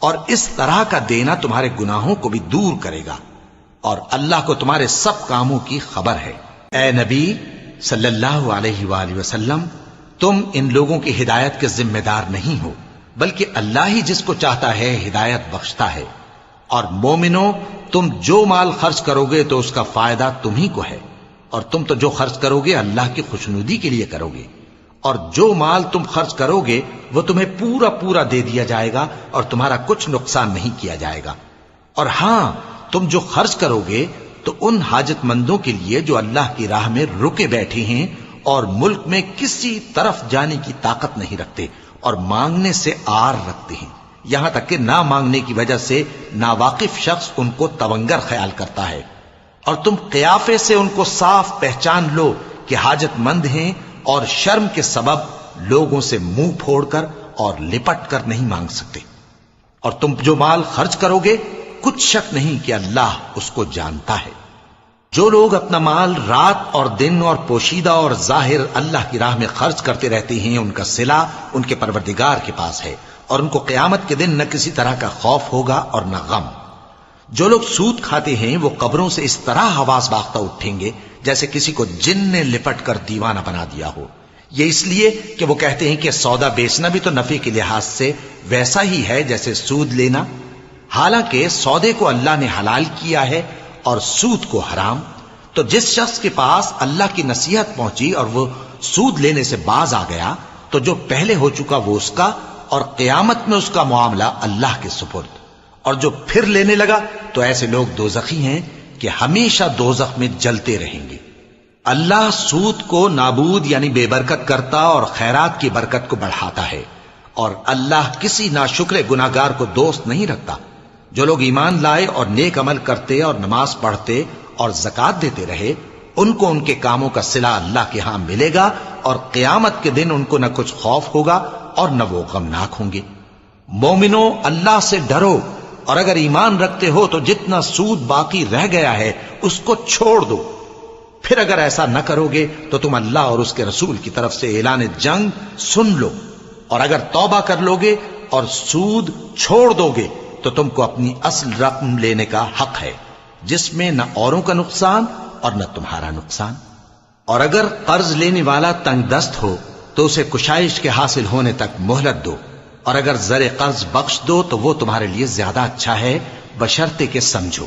اور اس طرح کا دینا تمہارے گناہوں کو بھی دور کرے گا، اور اللہ کو تمہارے سب کاموں کی خبر ہے۔ اے نبی صلی اللہ علیہ وآلہ وسلم، تم ان لوگوں کی ہدایت کے ذمہ دار نہیں ہو، بلکہ اللہ ہی جس کو چاہتا ہے ہدایت بخشتا ہے۔ اور مومنو، تم جو مال خرچ کرو گے تو اس کا فائدہ تمہیں کو ہے، اور تم تو جو خرچ کرو گے اللہ کی خوشنودی کے لیے کرو گے، اور جو مال تم خرچ کرو گے وہ تمہیں پورا پورا دے دیا جائے گا اور تمہارا کچھ نقصان نہیں کیا جائے گا۔ اور ہاں، تم جو خرچ کرو گے تو ان حاجت مندوں کے لیے جو اللہ کی راہ میں رکے بیٹھے ہیں اور ملک میں کسی طرف جانے کی طاقت نہیں رکھتے اور مانگنے سے آر رکھتے ہیں، یہاں تک کہ نہ مانگنے کی وجہ سے ناواقف شخص ان کو تونگر خیال کرتا ہے، اور تم قیافے سے ان کو صاف پہچان لو کہ حاجت مند ہیں، اور شرم کے سبب لوگوں سے منہ پھوڑ کر اور لپٹ کر نہیں مانگ سکتے۔ اور تم جو مال خرچ کرو گے کچھ شک نہیں کہ اللہ اس کو جانتا ہے۔ جو لوگ اپنا مال رات اور دن اور پوشیدہ اور ظاہر اللہ کی راہ میں خرچ کرتے رہتے ہیں، ان کا صلہ ان کے پروردگار کے پاس ہے، اور ان کو قیامت کے دن نہ کسی طرح کا خوف ہوگا اور نہ غم۔ جو لوگ سود کھاتے ہیں وہ قبروں سے اس طرح حواس باختہ اٹھیں گے جیسے کسی کو جن نے لپٹ کر دیوانہ بنا دیا ہو، یہ اس لیے کہ وہ کہتے ہیں کہ سودا بیچنا بھی تو نفع کے لحاظ سے ویسا ہی ہے جیسے سود لینا، حالانکہ سودے کو اللہ نے حلال کیا ہے اور سود کو حرام۔ تو جس شخص کے پاس اللہ کی نصیحت پہنچی اور وہ سود لینے سے باز آ گیا تو جو پہلے ہو چکا وہ اس کا، اور قیامت میں اس کا معاملہ اللہ کے سپرد۔ اور جو پھر لینے لگا تو ایسے لوگ دوزخی ہیں کہ ہمیشہ دوزخ میں جلتے رہیں گے۔ اللہ سود کو نابود یعنی بے برکت کرتا اور خیرات کی برکت کو بڑھاتا ہے، اور اللہ کسی ناشکر گناہگار کو دوست نہیں رکھتا۔ جو لوگ ایمان لائے اور نیک عمل کرتے اور نماز پڑھتے اور زکوٰۃ دیتے رہے، ان کو ان کے کاموں کا صلہ اللہ کے ہاں ملے گا، اور قیامت کے دن ان کو نہ کچھ خوف ہوگا اور نہ وہ غمناک ہوں گے۔ مومنو، اللہ سے ڈرو، اور اگر ایمان رکھتے ہو تو جتنا سود باقی رہ گیا ہے اس کو چھوڑ دو۔ پھر اگر ایسا نہ کرو گے تو تم اللہ اور اس کے رسول کی طرف سے اعلان جنگ سن لو، اور اگر توبہ کر لو گے اور سود چھوڑ دو گے تو تم کو اپنی اصل رقم لینے کا حق ہے، جس میں نہ اوروں کا نقصان اور نہ تمہارا نقصان۔ اور اگر قرض لینے والا تنگ دست ہو تو اسے کشائش کے حاصل ہونے تک مہلت دو، اور اگر زر قرض بخش دو تو وہ تمہارے لیے زیادہ اچھا ہے، بشرطے کہ سمجھو۔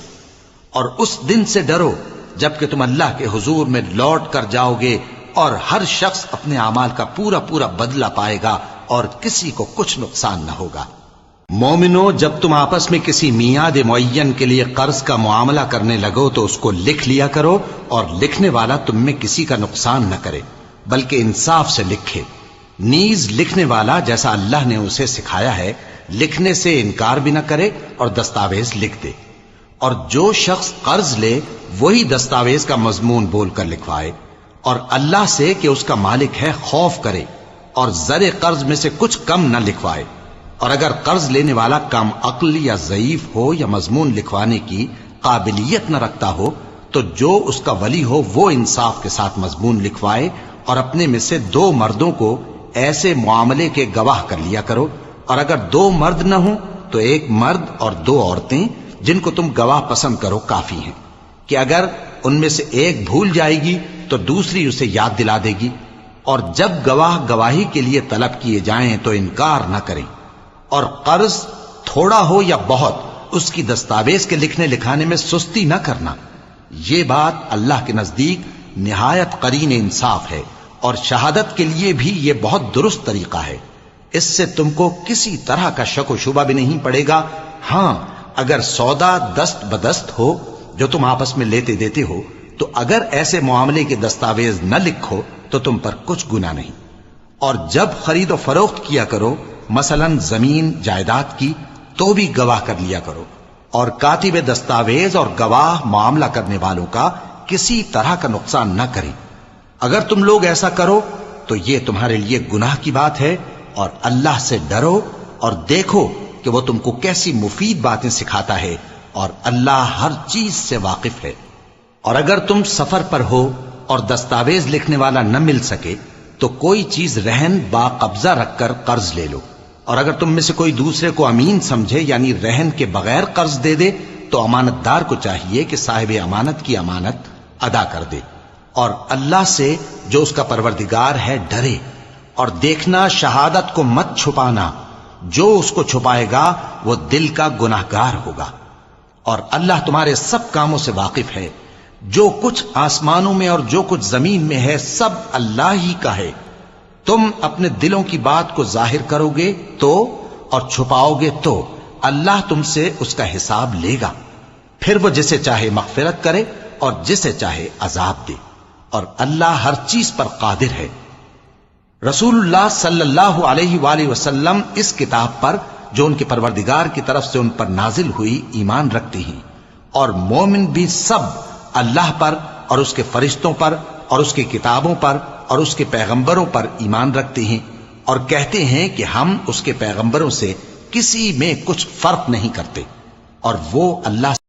اور اس دن سے ڈرو جبکہ تم اللہ کے حضور میں لوٹ کر جاؤ گے، اور ہر شخص اپنے اعمال کا پورا پورا بدلہ پائے گا اور کسی کو کچھ نقصان نہ ہوگا۔ مومنو، جب تم آپس میں کسی میعاد معین کے لیے قرض کا معاملہ کرنے لگو تو اس کو لکھ لیا کرو، اور لکھنے والا تم میں کسی کا نقصان نہ کرے بلکہ انصاف سے لکھے۔ نیز لکھنے والا جیسا اللہ نے اسے سکھایا ہے لکھنے سے انکار بھی نہ کرے اور دستاویز لکھ دے۔ اور جو شخص قرض لے وہی دستاویز کا مضمون بول کر لکھوائے، اور اللہ سے کہ اس کا مالک ہے خوف کرے، اور زر قرض میں سے کچھ کم نہ لکھوائے۔ اور اگر قرض لینے والا کم عقل یا ضعیف ہو یا مضمون لکھوانے کی قابلیت نہ رکھتا ہو تو جو اس کا ولی ہو وہ انصاف کے ساتھ مضمون لکھوائے، اور اپنے میں سے 2 مردوں کو ایسے معاملے کے گواہ کر لیا کرو، اور اگر 2 مرد نہ ہوں تو 1 مرد اور 2 عورتیں جن کو تم گواہ پسند کرو کافی ہیں، کہ اگر ان میں سے ایک بھول جائے گی تو دوسری اسے یاد دلا دے گی۔ اور جب گواہ گواہی کے لیے طلب کیے جائیں تو انکار نہ کریں، اور قرض تھوڑا ہو یا بہت اس کی دستاویز کے لکھنے لکھانے میں سستی نہ کرنا. یہ بات اللہ کے نزدیک نہایت قرین انصاف ہے، اور شہادت کے لیے بھی یہ بہت درست طریقہ ہے. اس سے تم کو کسی طرح کا شک و شبہ بھی نہیں پڑے گا. ہاں، اگر سودا دست بدست ہو جو تم آپس میں لیتے دیتے ہو، تو اگر ایسے معاملے کے دستاویز نہ لکھو تو تم پر کچھ گناہ نہیں. اور جب خرید و فروخت کیا کرو، مثلا زمین جائیداد کی، تو بھی گواہ کر لیا کرو. اور کاتب دستاویز اور گواہ معاملہ کرنے والوں کا کسی طرح کا نقصان نہ کرے. اگر تم لوگ ایسا کرو تو یہ تمہارے لیے گناہ کی بات ہے. اور اللہ سے ڈرو اور دیکھو کہ وہ تم کو کیسی مفید باتیں سکھاتا ہے، اور اللہ ہر چیز سے واقف ہے. اور اگر تم سفر پر ہو اور دستاویز لکھنے والا نہ مل سکے تو کوئی چیز رہن با قبضہ رکھ کر قرض لے لو. اور اگر تم میں سے کوئی دوسرے کو امین سمجھے یعنی رہن کے بغیر قرض دے دے تو امانت دار کو چاہیے کہ صاحب امانت کی امانت ادا کر دے. اور اللہ سے جو اس کا پروردگار ہے ڈرے. اور دیکھنا شہادت کو مت چھپانا، جو اس کو چھپائے گا وہ دل کا گناہگار ہوگا. اور اللہ تمہارے سب کاموں سے واقف ہے. جو کچھ آسمانوں میں اور جو کچھ زمین میں ہے سب اللہ ہی کا ہے. تم اپنے دلوں کی بات کو ظاہر کرو گے تو اور چھپاؤ گے تو اللہ تم سے اس کا حساب لے گا. پھر وہ جسے چاہے مغفرت کرے اور جسے چاہے عذاب دے. اور اللہ ہر چیز پر قادر ہے. رسول اللہ صلی اللہ علیہ وآلہ وسلم اس کتاب پر جو ان کے پروردگار کی طرف سے ان پر نازل ہوئی ایمان رکھتے ہیں. اور مومن بھی سب اللہ پر اور اس کے فرشتوں پر اور اس کی کتابوں پر اور اس کے پیغمبروں پر ایمان رکھتے ہیں، اور کہتے ہیں کہ ہم اس کے پیغمبروں سے کسی میں کچھ فرق نہیں کرتے. اور وہ اللہ